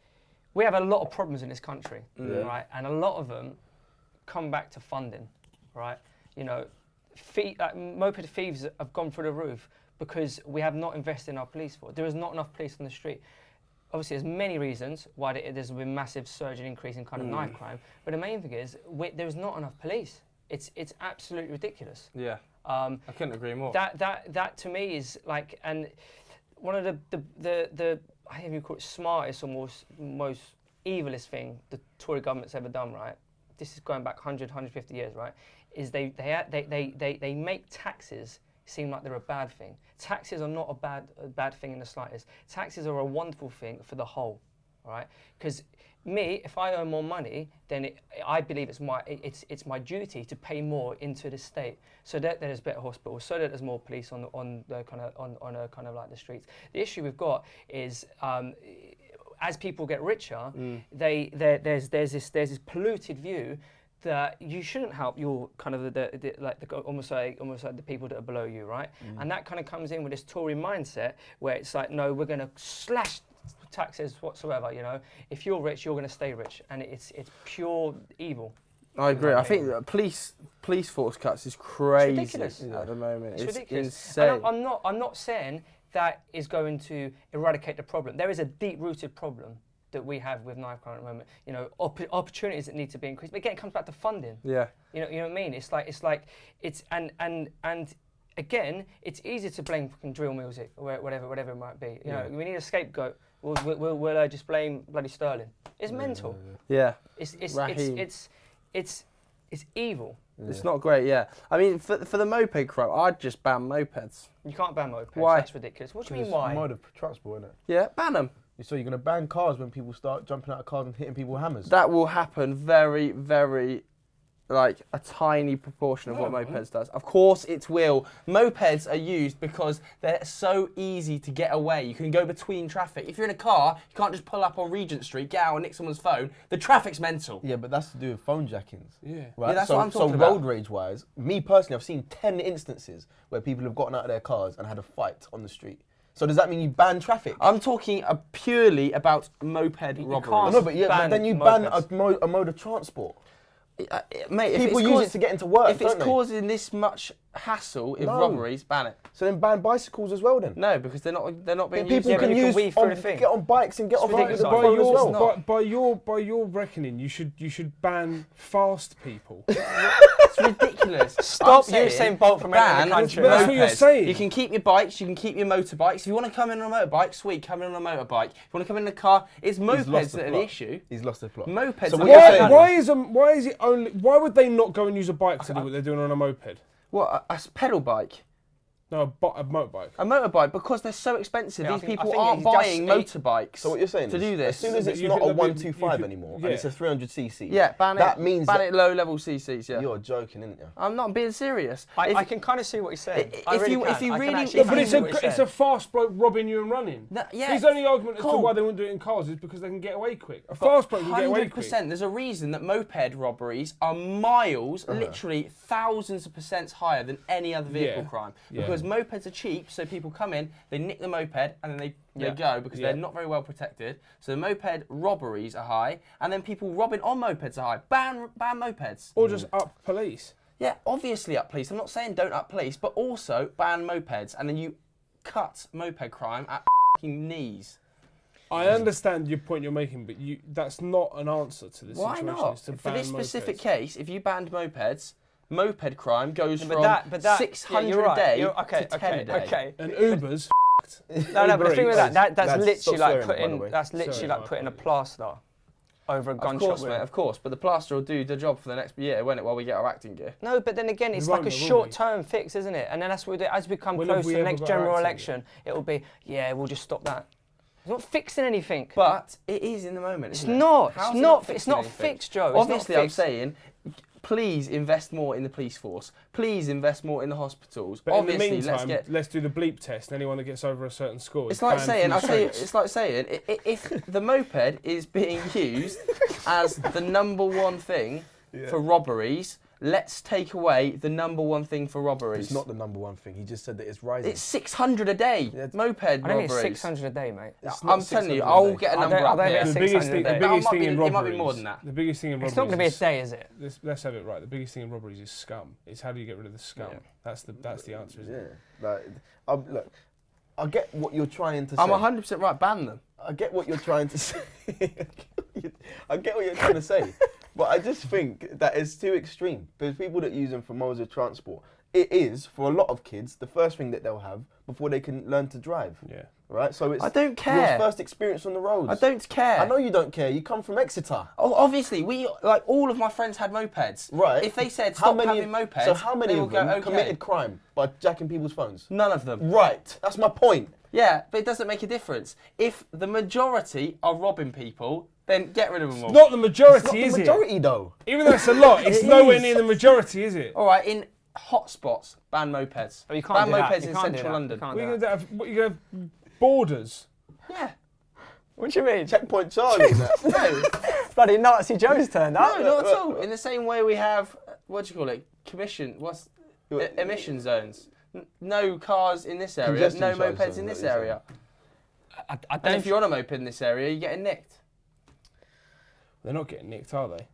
we have a lot of problems in this country, right? And a lot of them come back to funding, right? You know, moped thieves have gone through the roof because we have not invested in our police force. There is not enough police on the street. Obviously, there's many reasons why there's been massive surge and increase in kind of knife crime, but the main thing is there's not enough police. It's absolutely ridiculous. Yeah. I couldn't agree more. That to me is like, and one of the I think you call it smartest or most evilest thing the Tory government's ever done, right? This is going back 150 years, right? Is they make taxes seem like they're a bad thing. Taxes are not a bad thing in the slightest. Taxes are a wonderful thing for the whole, all right? Because me, if I earn more money, then I believe it's my duty to pay more into the state, so that there's better hospitals, so that there's more police on a kind of like the streets. The issue we've got is as people get richer, there's this polluted view that you shouldn't help your kind of almost like the people that are below you, right? And that kind of comes in with this Tory mindset where it's like, no, we're going to slash taxes whatsoever. You know, if you're rich, you're going to stay rich, and it's pure evil. I agree. I think that police force cuts is crazy ridiculous. at the moment. It's ridiculous. insane. And I'm not saying that is going to eradicate the problem. There is a deep-rooted problem that we have with knife crime at the moment. You know, opportunities that need to be increased. But again, it comes back to funding. Yeah. You know what I mean? It's again, it's easy to blame fucking drill music or whatever it might be. You know, we need a scapegoat. We'll just blame bloody Sterling. It's mental. Yeah. It's evil. It's not great, yeah. I mean, for the moped crime, I'd just ban mopeds. You can't ban mopeds. Why? That's ridiculous. What do you mean why? It's a mode of transport, isn't it? Yeah, ban them. So you're going to ban cars when people start jumping out of cars and hitting people with hammers? That will happen very, very, like, a tiny proportion of what mopeds does. Of course it will. Mopeds are used because they're so easy to get away. You can go between traffic. If you're in a car, you can't just pull up on Regent Street, get out and nick someone's phone. The traffic's mental. Yeah, but that's to do with phone jackings. Yeah. Right? Yeah, that's so, what I'm talking about. So road rage-wise, me personally, I've seen 10 instances where people have gotten out of their cars and had a fight on the street. So does that mean you ban traffic? I'm talking purely about moped robberies. No, but then you ban a mode of transport. Mate, people use it to get into work, If it's causing this much hassle in robberies, ban it. So then ban bicycles as well then? No, because they're not being used. People can use weave through the thing. get on bikes and get off ridiculous. the road as well. By your reckoning, you should ban fast people. It's ridiculous. Stop Usain Bolt from entering the country. That's what you're saying. You can keep your bikes, you can keep your motorbikes. If you want to come in on a motorbike, sweet, come in on a motorbike. If you want to come in a car, it's mopeds that are the issue. He's lost the plot. Mopeds. So why would they not go and use a bike to do what they're doing on a moped? What, a pedal bike? No, a motorbike. A motorbike, because they're so expensive. Yeah, These people I think aren't buying motorbikes. So what you're saying to is, do this. as soon as it's not a 125 anymore and it's a 300cc, yeah, ban it low level CCs. Yeah, you're joking, isn't you? I'm not being serious. I can kind of see what he's saying. But it's a fast bloke robbing you and running. Yeah, his only argument as to why they wouldn't do it in cars is because they can get away quick. A fast bloke can get away quick. 100%. There's a reason that moped robberies are miles, literally thousands of percent higher than any other vehicle crime. Because mopeds are cheap, so people come in, they nick the moped, and then they go because they're not very well protected. So the moped robberies are high, and then people robbing on mopeds are high. Ban mopeds. Or just up police. Yeah, obviously up police. I'm not saying don't up police, but also ban mopeds, and then you cut moped crime at f***ing knees. I understand your point you're making, but that's not an answer to this situation. Why not? For this specific case, if you banned mopeds, moped crime goes from 600 a day to 10 a day. Okay. And Uber's No, but the thing with that's literally like putting putting a plaster over a gunshot wound. Of course, but the plaster will do the job for the next year, won't it, while we get our acting gear? No, but then again, it's like a short-term fix, isn't it? And then that's what we do. As we come close to the next general election, it will be, we'll just stop that. It's not fixing anything. But it is in the moment, It's not. It's not fixed, Joe. Obviously, I'm saying, please invest more in the police force. Please invest more in the hospitals. But obviously, in the meantime, let's do the bleep test. And anyone that gets over a certain score, it's like saying, if the moped is being used as the number one thing for robberies, let's take away the number one thing for robberies. It's not the number one thing. He just said that it's rising. It's 600 a day. Moped robberies. I think it's 600 a day, mate. I'm telling you, I'll get a number up here. The biggest thing in robberies. It might be more than that. The biggest thing in robberies. It's not going to be a day, is it? Let's have it right. The biggest thing in robberies is scum. It's how do you get rid of the scum? Yeah. That's the answer, isn't it? Look, I get what you're trying to say. I'm 100% right. Ban them. I get what you're trying to say. I get what you're trying to say. But I just think that it's too extreme. There's people that use them for modes of transport. It is, for a lot of kids, the first thing that they'll have before they can learn to drive. Yeah. Right? So it's I don't care. Your first experience on the roads. I don't care. I know you don't care. You come from Exeter. Oh, obviously, all of my friends had mopeds. Right. If they said stop having mopeds, so how many they of will them go, okay. committed crime by jacking people's phones? None of them. Right. That's my point. Yeah, but it doesn't make a difference. If the majority are robbing people, then get rid of them all. It's not the majority, is it? It's not the majority, though. Even though it's a lot, it's nowhere near the majority, is it? All right, in hotspots, ban mopeds. But you can't ban mopeds in central London. You're going to have borders? Yeah. What do you mean? Checkpoint Charlie. No. Bloody Nazi Joe's turned up. No, not at all. In the same way we have, what do you call it? Emission zones. No cars in this area, no mopeds in this area. And if you're on a moped in this area, you're getting nicked. They're not getting nicked, are they?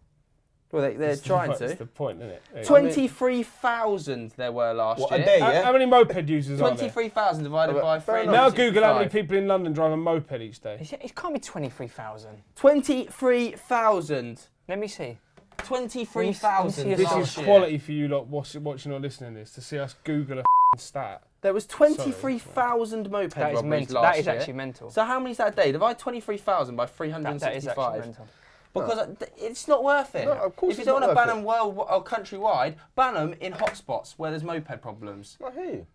Well, they're trying to. That's the point, isn't it? 23,000 there were last year. A day, yeah? How many moped users are there? 23,000 divided by 3. Now Google how many people in London drive a moped each day. It can't be 23,000. 23,000. Let me see. 23,000. This is quality for you lot watching or listening to this, to see us Google a stat. There was 23,000 moped That is robberies mental. last That is year. actually mental. So how many is that a day? Divide 23,000 by That is 365. actually mental. Because it's not worth it. No, of course if you it's don't not want to worth ban them or countrywide, ban them in hotspots where there's moped problems. I hear you.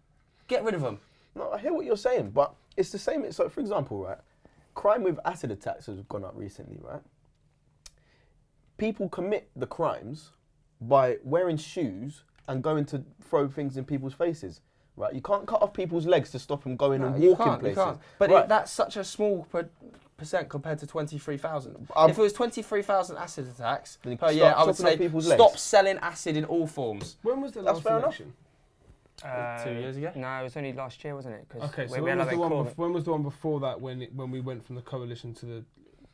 Get rid of them. No, I hear what you're saying, but it's the same. So, for example, right, crime with acid attacks has gone up recently, right? People commit the crimes by wearing shoes and going to throw things in people's faces, right? You can't cut off people's legs to stop them going and walking places. But Right. that's such a small percent compared to 23,000. If it was 23,000 acid attacks Then you per start year, I would chopping off say people's stop legs. selling acid in all forms. When was the That's last fair enough. election? 2 years ago? No, it was only last year, wasn't it? 'Cause Okay, so we when had was, the like one Corbyn. when was the one before that when we went from the coalition to the...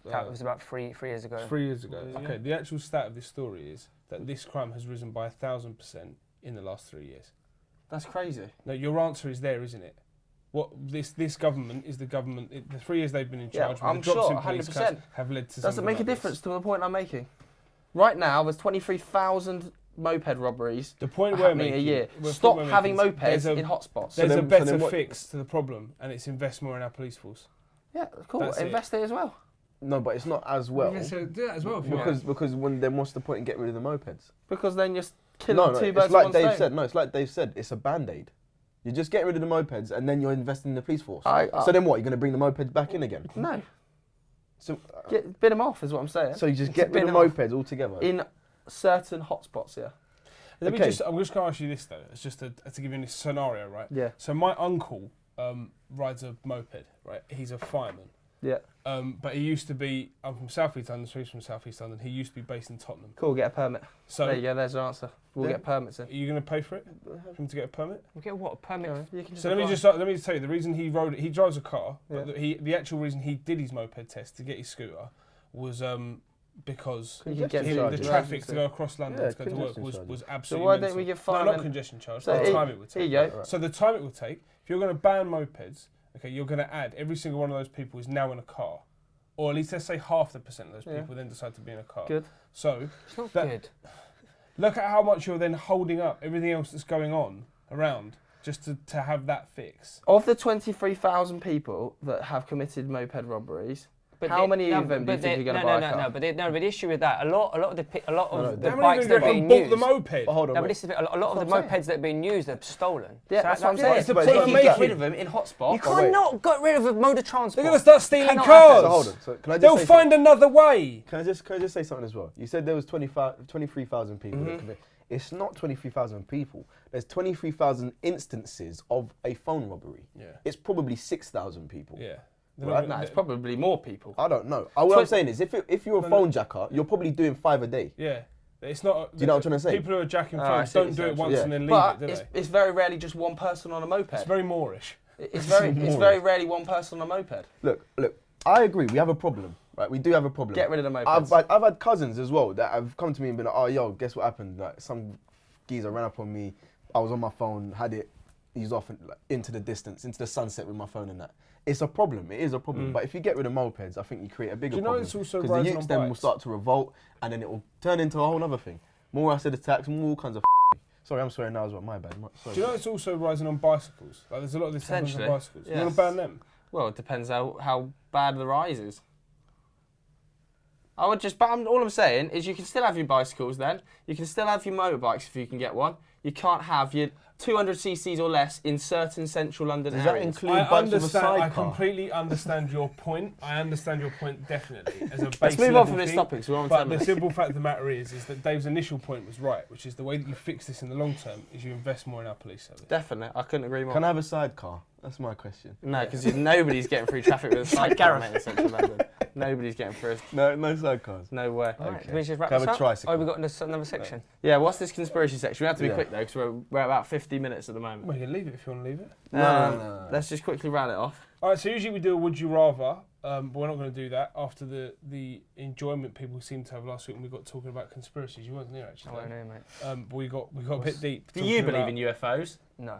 That was about three years ago. 3 years ago. Yeah. Okay, the actual stat of this story is that this crime has risen by 1,000% in the last 3 years. That's crazy. Now, your answer is there, isn't it? What this government is the government. The 3 years they've been in charge, I'm with the drops sure, in police 100%. cuts have led to. Doesn't something make a like this. difference to the point I'm making. Right now, there's 23,000 moped robberies The point we're happening making. a year. the Stop point we're having making is mopeds in hotspots. There's a then better what- fix to the problem, and it's invest more in our police force. Yeah, cool. That's it. Invest it as well. No, but it's not as well. do that as well if you want. Because then what's the point in getting rid of the mopeds? Because then you're killing two birds it's like with Dave one stone. said. No, it's like Dave said. It's a band-aid. You're just getting rid of the mopeds and then you're investing in the police force. So then what? You're going to bring the mopeds back in again? No. So, Bin them off is what I'm saying. so you just get rid bin of them off. mopeds altogether? In certain hotspots, yeah. I'm Okay. just going to ask you this though. It's just to give you a scenario, right? Yeah. So my uncle rides a moped, right? He's a fireman. Yeah. But he used to be. I'm from South East London, so he's from South East London. He used to be based in Tottenham. Cool, get a permit. So There you go, there's your answer. We'll Yeah. get permits in. are you going to pay for it? For him to get a permit? You get what? A permit? You can So let me tell you the reason he drives a car. Yeah. But the actual reason he did his moped test to get his scooter was because You can get Congestion the charges. traffic to go across London Yeah, to go to work congestion was charges. So absolutely. why mental. don't we give No, firemen... not congestion charge. So the time it would Here take. you go. Right. So the time it would take. If you're going to ban mopeds, okay, you're going to add every single one of those people is now in a car, or at least let's say half the percent of those Yeah. people then decide to be in a car. Good. So It's not That- good. look at how much you're then holding up everything else that's going on around just to have that fix. Of the 23,000 people that have committed moped robberies, how many of them do you think are going to buy a car? But the issue with that, a lot of the How many bikes that are being bought used. the moped? But hold on, No, but wait. this is a lot of the what I'm mopeds that are being used are stolen. Yeah, that's what I'm saying. What's the But point they of can Get making? rid of them in hotspots. You wait. cannot get rid of a mode of transport. They're going to start stealing Cannot cars. happen. So hold on. So can I just They'll say find another way. Can I just say something as well? You said there was 23,000 people that commit. It's not 23,000 people. There's 23,000 instances of a phone robbery. Yeah. It's probably 6,000 people. Yeah. Right. No, it's probably more people. I don't know. What I'm saying is, if you're a phone jacker, you're probably doing 5 a day. Yeah. It's not. Do you know what I'm trying to say? People who are jacking I phones see what don't do you're it saying. once Yeah. and then leave But it, do they? it's very rarely just one person on a moped. It's very Moorish. It's very rarely one person on a moped. Look. I agree. We have a problem, right? We do have a problem. Get rid of the mopeds. I've had cousins as well that have come to me and been like, "Oh, yo, guess what happened? Like some geezer ran up on me. I was on my phone, had it eased off into the distance, into the sunset with my phone and that." It's a problem. It is a problem. But if you get rid of mopeds, I think you create a bigger Do you know problem. it's also the rising youths on then will bikes? start to revolt, and then it will turn into a whole other thing. More acid attacks, more all kinds of. Sorry, I'm swearing now as well. My bad. Sorry. Do you know it's also rising on bicycles? Like there's a lot of this happens on Potentially, bicycles. You yes. want to ban them? Well, it depends how bad the rise is. I would just, but all I'm saying is you can still have your bicycles then. You can still have your motorbikes if you can get one. You can't have your 200 cc's or less in certain central London Does that areas. include I bikes with a understand. I sidecar? completely understand your point. I understand your point definitely as a base Let's move on level from this thing. topic, so we're on 10 But the minutes. simple fact of the matter is that Dave's initial point was right, which is the way that you fix this in the long term is you invest more in our police service. Definitely, I couldn't agree more. Can I have a sidecar? That's my question. No, because nobody's getting through traffic with a sidecar, mate, in central London. Nobody's getting through. No sidecars. No way. All right, Okay. can we just wrap Can I this have a up? tricycle? Oh, we've got another section. Yeah, what's this conspiracy section? We have to be Yeah. quick though, because we're about 50 minutes at the moment. Well, you can leave it if you want to leave it. No. Let's just quickly round it off. All right, so usually we do a would you rather, but we're not going to do that after the enjoyment people seem to have last week when we got talking about conspiracies. You weren't there actually. I don't Dave. know, mate. But we got a bit deep. Do you talking believe about- in UFOs? No.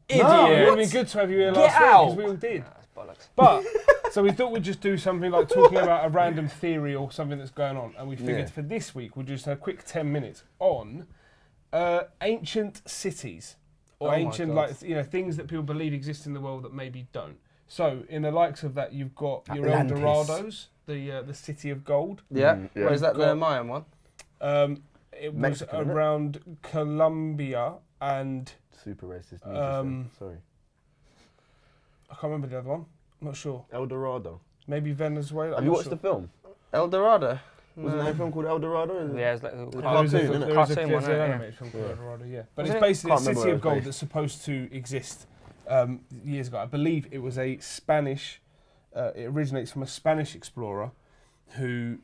It would have been good to have you here Get last week out. because we all did. That's bollocks. But so we thought we'd just do something like talking about a random theory or something that's going on, and we figured Yeah. for this week we'll just have a quick 10 minutes on ancient cities. or Oh my ancient, God. like things that people believe exist in the world that maybe don't. So in the likes of that, you've got your Atlantis. Eldorados, the city of gold. Yeah. Yeah. Where is that? The Got- Mayan one. It Mexican, was isn't it? around Colombia and Super racist. Sorry. I can't remember the other one. I'm not sure. El Dorado. Maybe Venezuela. Have I'm you not watched sure. the film? El Dorado. Wasn't there a film called El Dorado? Yeah, it's like The There is cartoon, a, isn't it? there is a, Cartoon there's one, an right? animated film called Yeah. El Dorado, yeah. But Was it's it? basically a Can't remember city where of it was gold based. that's supposed to exist years ago. I believe it was a Spanish, it originates from a Spanish explorer who,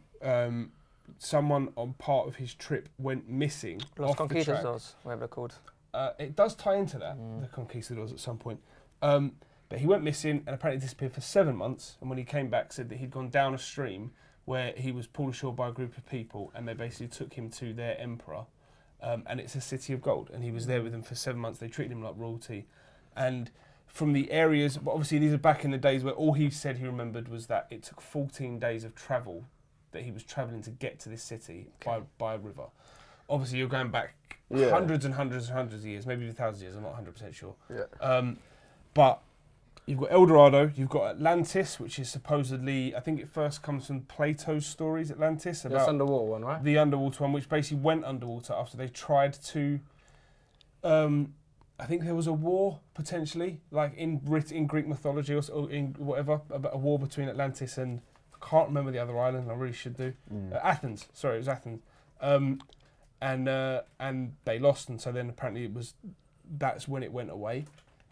someone on part of his trip went missing Los off the track. Conquistadors, whatever they're called. It does tie into that, the Conquistadors at some point. But he went missing and apparently disappeared for 7 months. And when he came back, said that he'd gone down a stream where he was pulled ashore by a group of people, and they basically took him to their emperor. And it's a city of gold. And he was there with them for 7 months. They treated him like royalty. And from the areas, but obviously these are back in the days where all he said he remembered was that it took 14 days of travel that he was travelling to get to this city by a river. Obviously, you're going back hundreds and hundreds and hundreds of years, maybe even thousands of years. I'm not 100% sure. Yeah. But you've got El Dorado, you've got Atlantis, which is supposedly, I think it first comes from Plato's stories, Atlantis, That's about underwater one, right? the underwater one, which basically went underwater after they tried to. I think there was a war potentially, like in Greek mythology or in whatever, about a war between Atlantis and I can't remember the other island. I really should do. Athens. Sorry, it was Athens. And they lost, and so then apparently that's when it went away,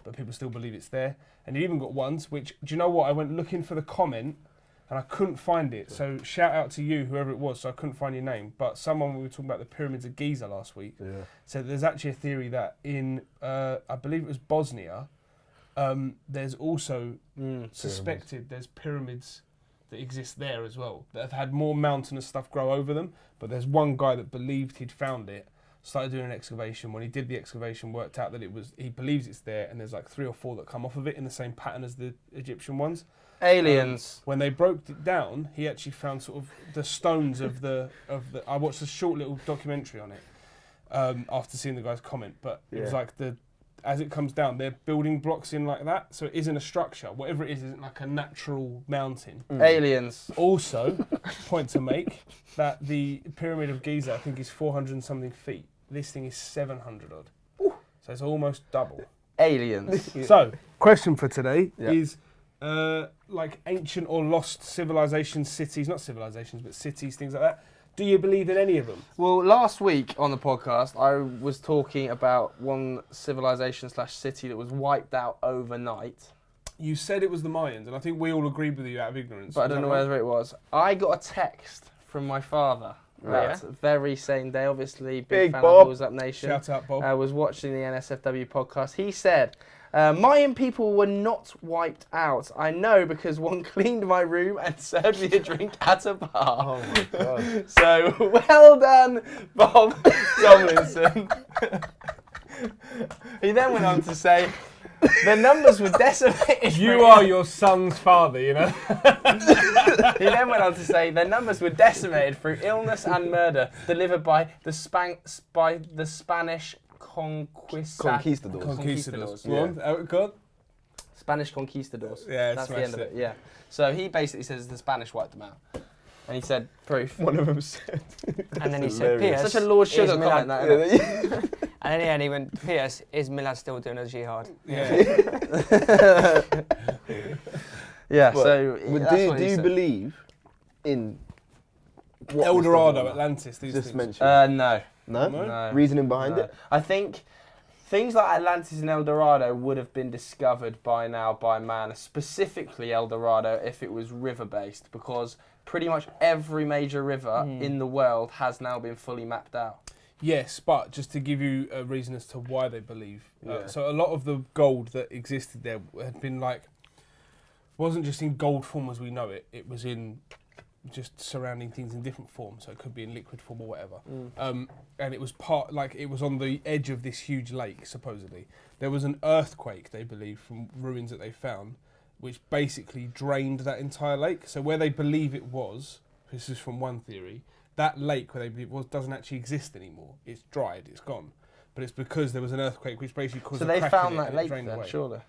but people still believe it's there. And you even got ones which, do you know what? I went looking for the comment and I couldn't find it. So shout out to you, whoever it was. So I couldn't find your name, but someone, we were talking about the pyramids of Giza last week. Yeah. So there's actually a theory that in I believe it was Bosnia, there's also suspected there's pyramids that exist there as well that have had more mountainous stuff grow over them. But there's one guy that believed he'd found it, started doing an excavation. When he did the excavation, worked out that he believes it's there, and there's like 3 or 4 that come off of it in the same pattern as the Egyptian ones. Aliens. When they broke it down, he actually found sort of the stones of the. I watched a short little documentary on it after seeing the guy's comment, but it was like as it comes down, they're building blocks in like that, so it isn't a structure. Whatever it isn't like a natural mountain. Aliens. Also, point to make that the Pyramid of Giza, I think, is 400 and something feet. This thing is 700 odd. So it's almost double. Aliens. So, question for today Yeah. is like ancient or lost civilizations, cities, not civilizations, but cities, things like that. Do you believe in any of them? Well, last week on the podcast, I was talking about one civilization/city that was wiped out overnight. You said it was the Mayans, and I think we all agreed with you out of ignorance. But I Is don't that know right? whether it was. I got a text from my father that very same day, obviously, big fan Bob. of Balls Up Nation. Shout out, Bob. I was watching the NSFW podcast. He said, Mayan people were not wiped out. I know because one cleaned my room and served me a drink at a bar. Oh my God. So, well done, Bob Tomlinson. He then went on to say, the numbers were decimated. You are your son's father, you know? He then went on to say, their numbers were decimated through illness and murder delivered by the Spanish Conquistadors. Conquistadors. Yeah. Go on. Spanish conquistadors. Yeah, That's the smashed end of it. it. Yeah. So he basically says the Spanish wiped them out. And he said, proof. One of them said. And then he said, hilarious. P.S. Such a Lord is Sugar Milad- comment, that, isn't it? And then he went, P.S. is Milad still doing a jihad? Yeah. Yeah, But- so But that's do what he you said. believe in what El was the Dorado, whole- Atlantis, these Just things. mentioned? No. No? No. Reasoning behind No. it? I think things like Atlantis and El Dorado would have been discovered by now by man, specifically El Dorado if it was river-based, because pretty much every major river in the world has now been fully mapped out. Yes, but just to give you a reason as to why they believe. Yeah. So a lot of the gold that existed there had been wasn't just in gold form as we know it. It was in just surrounding things in different forms. So it could be in liquid form or whatever. And it was it was on the edge of this huge lake, supposedly. There was an earthquake, they believe, from ruins that they found, which basically drained that entire lake. So where they believe it was, this is from one theory, that lake where they believe it was doesn't actually exist anymore. It's dried, it's gone. but it's because there was an earthquake which basically caused So a they crack found in it that and it lake drained then, away. surely.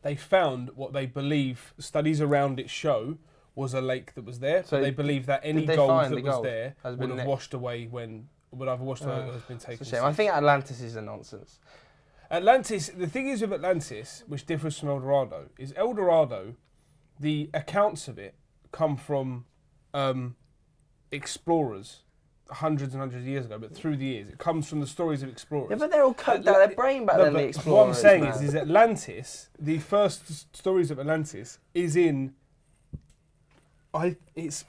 They found what they believe studies around it show was a lake that was there. So So they believe that any did they gold find that the was gold? there Has would been have nicked? washed away would either washed away or has been taken. It's a shame. I think Atlantis is a nonsense. Atlantis, the thing is with Atlantis, which differs from El Dorado, is El Dorado, the accounts of it come from explorers hundreds and hundreds of years ago, but through the years. It comes from the stories of explorers. Yeah, but they're all cooked out their brain back No, then, the but explorers. what I'm saying man. is Atlantis, the first stories of Atlantis is in it's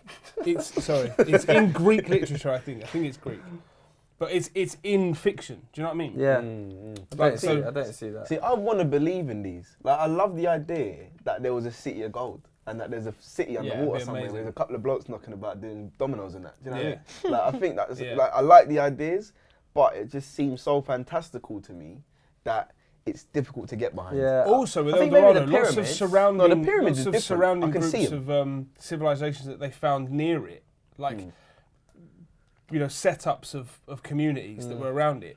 in Greek literature, I think it's Greek. But it's in fiction. Do you know what I mean? Yeah. Like, I don't see that. See, I want to believe in these. Like, I love the idea that there was a city of gold and that there's a city Yeah, it'd underwater be somewhere. amazing. There's a couple of blokes knocking about doing dominoes and that. Do you know what I Yeah. mean? Like, I think that's Yeah. like I like the ideas, but it just seems so fantastical to me that it's difficult to get behind. Yeah. Also, with I El think maybe the Dorado, lots of pyramids- surrounding, No, the pyramids lots is of different. surrounding I can groups see of civilizations that they found near it, like setups of communities that were around it,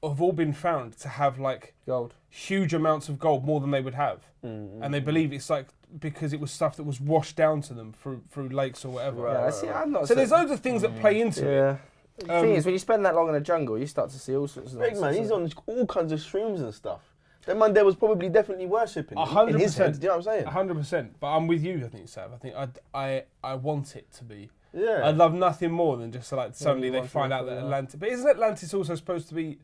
have all been found to have like Gold. huge amounts of gold, more than they would have, and they believe it's like because it was stuff that was washed down to them through lakes or whatever. Right. Yeah, see, I'm not So there's loads of things that play into it. Yeah. The thing is, when you spend that long in the jungle, you start to see all sorts of Big man, nonsense, he's isn't on all kinds of streams and stuff. That man there was probably definitely worshipping in his head. 100%. Do you know what I'm saying? 100%. But I'm with you, I think, Sav. I think I want it to be. Yeah. I'd love nothing more than just like suddenly you they want find to out that yeah. Atlantis. But isn't Atlantis also supposed to be?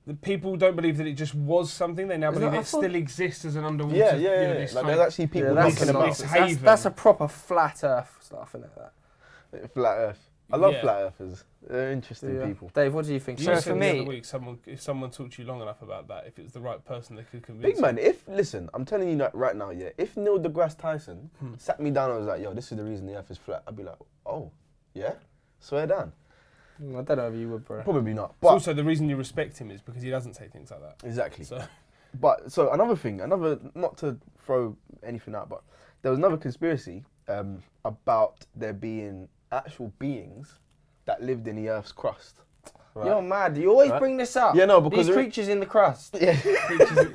The people don't believe that it just was something. They now Isn't believe it- I it thought- still exists as an underwater. Yeah, you know, yeah. this Like, type- there's actually people Yeah, that's knocking a about. nice- that's, haven. that's a proper flat Earth stuff, isn't it? That. Flat Earth. I love Yeah. flat earthers. They're interesting Yeah. people. Dave, what do you think? You So said for the me- other week, if someone talked to you long enough about that, if it was the right person, they could convince. Big man, listen, I'm telling you that right now, yeah, if Neil deGrasse Tyson sat me down and was like, yo, this is the reason the Earth is flat, I'd be like, oh, yeah? Swear down. I don't know if you would, bro. Probably not. But But also, the reason you respect him is because he doesn't say things like that. exactly. So So another thing, not to throw anything out, but there was another conspiracy about there being actual beings that lived in the Earth's crust. Right? You're mad. You always Right. bring this up. Yeah, no, because these creatures in the crust. Yeah.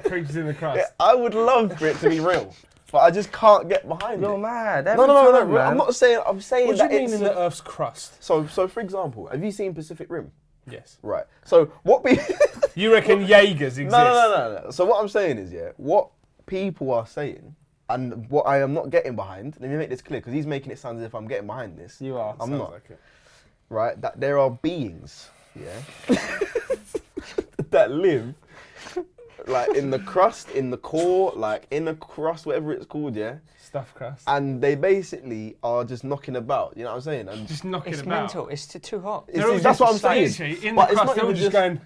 creatures in the crust. Yeah, I would love for it to be real, but I just can't get behind You're it. mad. No, Every no, time, man. I'm not saying. I'm saying What do that you mean it's in the Earth's crust? so. For example, have you seen Pacific Rim? Yes. Right. So what be? You reckon Jaegers exist? No. So what I'm saying is, yeah, what people are saying, and what I am not getting behind. Let me make this clear, because he's making it sound as if I'm getting behind this. You are. I'm Sounds not. like it. Right. That there are beings, yeah, that live like in the crust, in the core, like in the crust, whatever it's called, yeah. Stuff crust. And they basically are just knocking about. You know what I'm saying? And Just knocking It's about. mental. It's too hot. It's- that's what I'm saying. Literally, in But the it's crust, not they were even just just- going,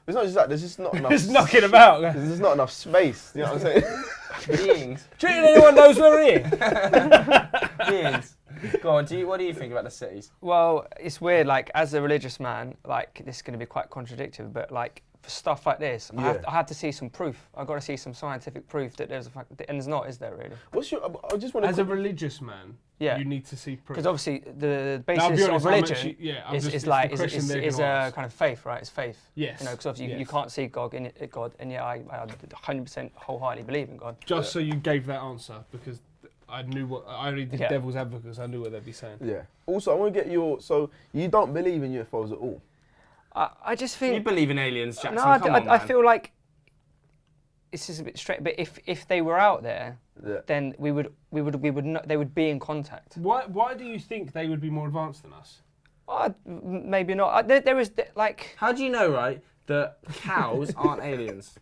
it's not just that. There's just not enough. just knocking about. There's just not enough space. You know what I'm saying? Beings. Do you think anyone knows we're here? Beings. Go on. What do you think about the cities? Well, it's weird. Like, as a religious man, like this is going to be quite contradictory, but like for stuff like this, Yeah. I have to see some proof. I've got to see some scientific proof that there's a fact, and there's not, is there really? What's your? I just want to. As a religious man, Yeah. you need to see proof. Because obviously the Now, I'll be basis honest, of I'm religion actually- yeah, I'm is just- is it's like the question they're is gonna a ask. kind of faith, right? It's faith. Yes. You know, because obviously you yes. can't see God, and yet I 100% wholeheartedly believe in God. Just so you gave that answer, because I knew what I only did Yeah. devil's advocate, because I knew what they'd be saying. Yeah. Also, I want to get your. So you don't believe in UFOs at all? I just think You believe in aliens, Jackson? no, Come on, I man. feel like this is a bit straight. But if they were out there, Yeah. then we would not, they would be in contact. Why do you think they would be more advanced than us? Maybe not. There is like, How do you know, right, that cows aren't aliens?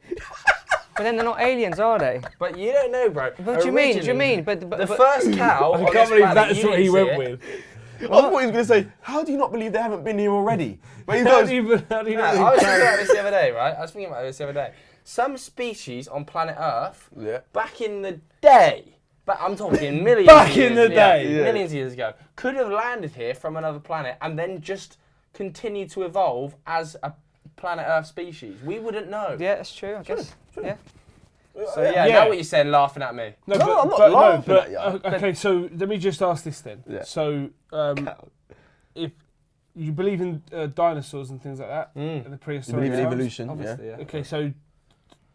but then they're not aliens, are they? But you don't know, bro. What do you mean? Originally, But the first cow. I on can't this believe planet, that's you what he didn't went see it. with. I thought he was going to say, "How do you not believe they haven't been here already?" But he How goes, do you Yeah, know I was thinking about this the other day, right? I was thinking about this the other day. Some species on planet Earth, "Yeah." back in the day, but I'm talking millions Back of years, in the day. Yeah. millions of years ago, could have landed here from another planet and then just continued to evolve as a planet Earth species. We wouldn't know. yeah, that's true. I guess. Yeah. So yeah, Yeah. now what you're saying, laughing at me. No, I'm not laughing at you. Okay, so let me just ask this then. Yeah. So, if you believe in dinosaurs and things like that in the You prehistoric believe in times? evolution? Obviously, yeah. Okay,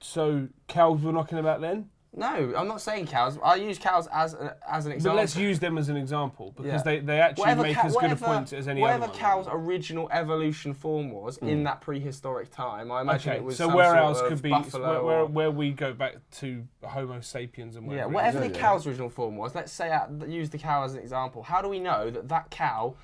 so cows were knocking about then. No, I'm not saying cows. I use cows as an example. But let's use them as an example because Yeah. they actually make as good a point as any other Whatever one. cow's original evolution form was in that prehistoric time, I imagine it was so some where sort else of could be buffalo where we go back to Homo sapiens and yeah, whatever. whatever is. the Yeah. cow's original form was. Let's say use the cow as an example. How do we know that that cow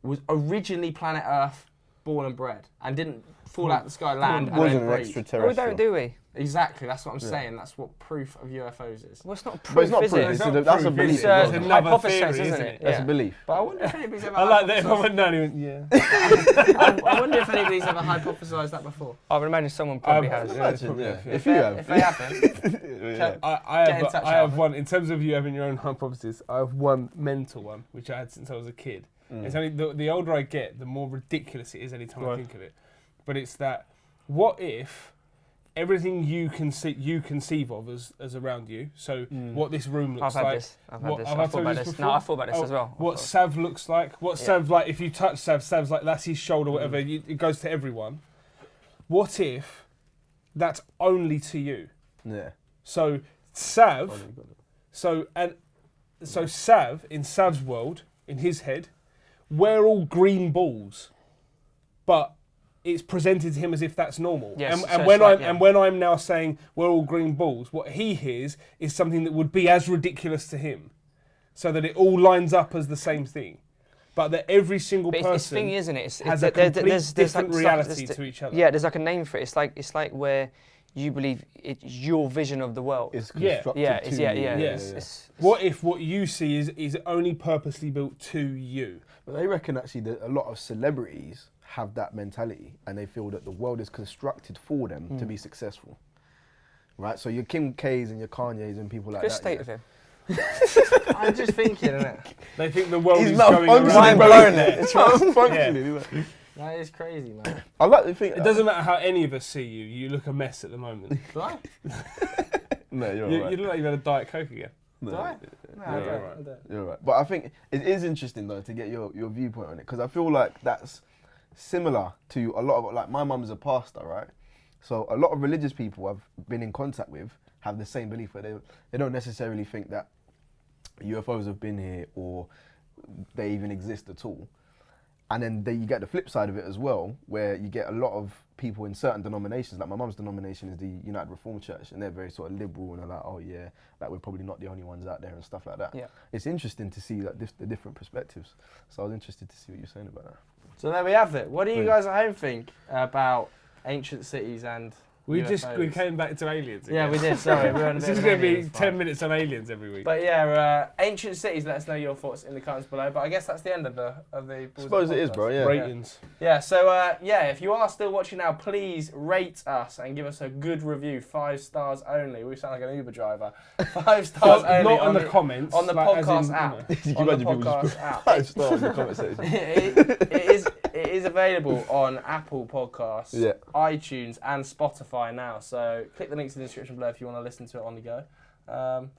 was originally planet Earth, born and bred, and didn't fall out the sky, land, and Wasn't then an breed? Oh, we extraterrestrial. don't, do we? Exactly, that's what I'm saying. That's what proof of UFOs is. Well, it's not proof, But it's not is proof. it? It's not that's a proof, belief. is It's it? as It's well. another hypothesis, theory, isn't isn't it? That's Yeah. a belief. But I wonder if anybody's ever I like that hypothesised- everyone went down and yeah. I wonder if anybody's ever hypothesised that before. I would imagine someone probably has. Imagine, yeah. yeah. If you have. If they haven't, Yeah. I Get in touch, have Alvin. one, in terms of you having your own hypothesis, I have one mental one, which I had since I was a kid. It's only the older I get, the more ridiculous it is any time I think of it. But it's that, what if everything you conceive of as around you, so what this room looks I've had like. this. I've had What- this. have I I thought told you about this this. before? No, I thought about this as well. What Sav looks like, Sav, like, if you touch Sav's like, that's his shoulder, whatever, it goes to everyone. What if that's only to you? Yeah. So Sav, so Sav, in Sav's world, in his head, we're all green balls, but it's presented to him as if that's normal. Yes, and so and it's when like, and when I'm now saying we're all green balls, what he hears is something that would be as ridiculous to him, so that it all lines up as the same thing, but that every single But person it's thing, isn't it? It's, has it's, a complete different reality there's- to each other. Yeah, there's like a name for it. It's like where you believe it's your vision of the world. It's Yeah. constructed Yeah, to it's, yeah, you. yeah. Yeah. It's- What if what you see is only purposely built to you? But they reckon actually that a lot of celebrities have that mentality and they feel that the world is constructed for them to be successful. Right? So your Kim K's and your Kanye's and people like Good that. state yeah. of him. I'm just thinking, innit? They think the world He's is not going functioning, around. bro. It's not functioning. That is crazy, man. I like to think. It doesn't matter how any of us see you. You look a mess at the moment. Do I? No, you're You right. look like you've had a Diet Coke again. Do I? No, I You're don't. right. I don't. You're right. But I think it is interesting though to get your viewpoint on it because I feel like that's similar to a lot of, like, my mum's a pastor, right? So a lot of religious people I've been in contact with have the same belief where they don't necessarily think that UFOs have been here or they even exist at all. And then you get the flip side of it as well, where you get a lot of people in certain denominations, like my mum's denomination is the United Reformed Church, and they're very sort of liberal and they're like, oh yeah, like we're probably not the only ones out there and stuff like that. Yeah. It's interesting to see like the different perspectives. So I was interested to see what you're saying about that. So there we have it. What do you Yeah. guys at home think about ancient cities and We UFOs? came back to aliens. Yeah, again. we did. Sorry, we were on a This bit is of going an to be aliens 10 vibe. minutes on aliens every week. But yeah, ancient cities. Let us know your thoughts in the comments below. But I guess that's the end of the I Balls suppose Up it is, podcast. bro, yeah. Ratings. Yeah. So yeah, if you are still watching now, please rate us and give us a good review. 5 stars only. We sound like an Uber driver. 5 stars only. Not in on the comments. on the like, as podcast in, app. You On the imagine people just podcast app. 5 stars in the comment section. it is available on Apple Podcasts, Yeah. iTunes, and Spotify now. So click the links in the description below if you want to listen to it on the go.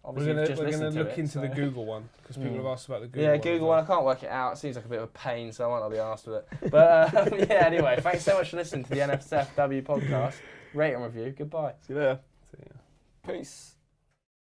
Obviously, We're just going listen to to look it, into so. the Google one because people have asked about the Google Yeah, one. Google one. I can't work it out. It seems like a bit of a pain, so I might not be asked with it. But yeah, anyway, thanks so much for listening to the NSFW podcast. Rate and review. Goodbye. See you later. So, yeah. Peace.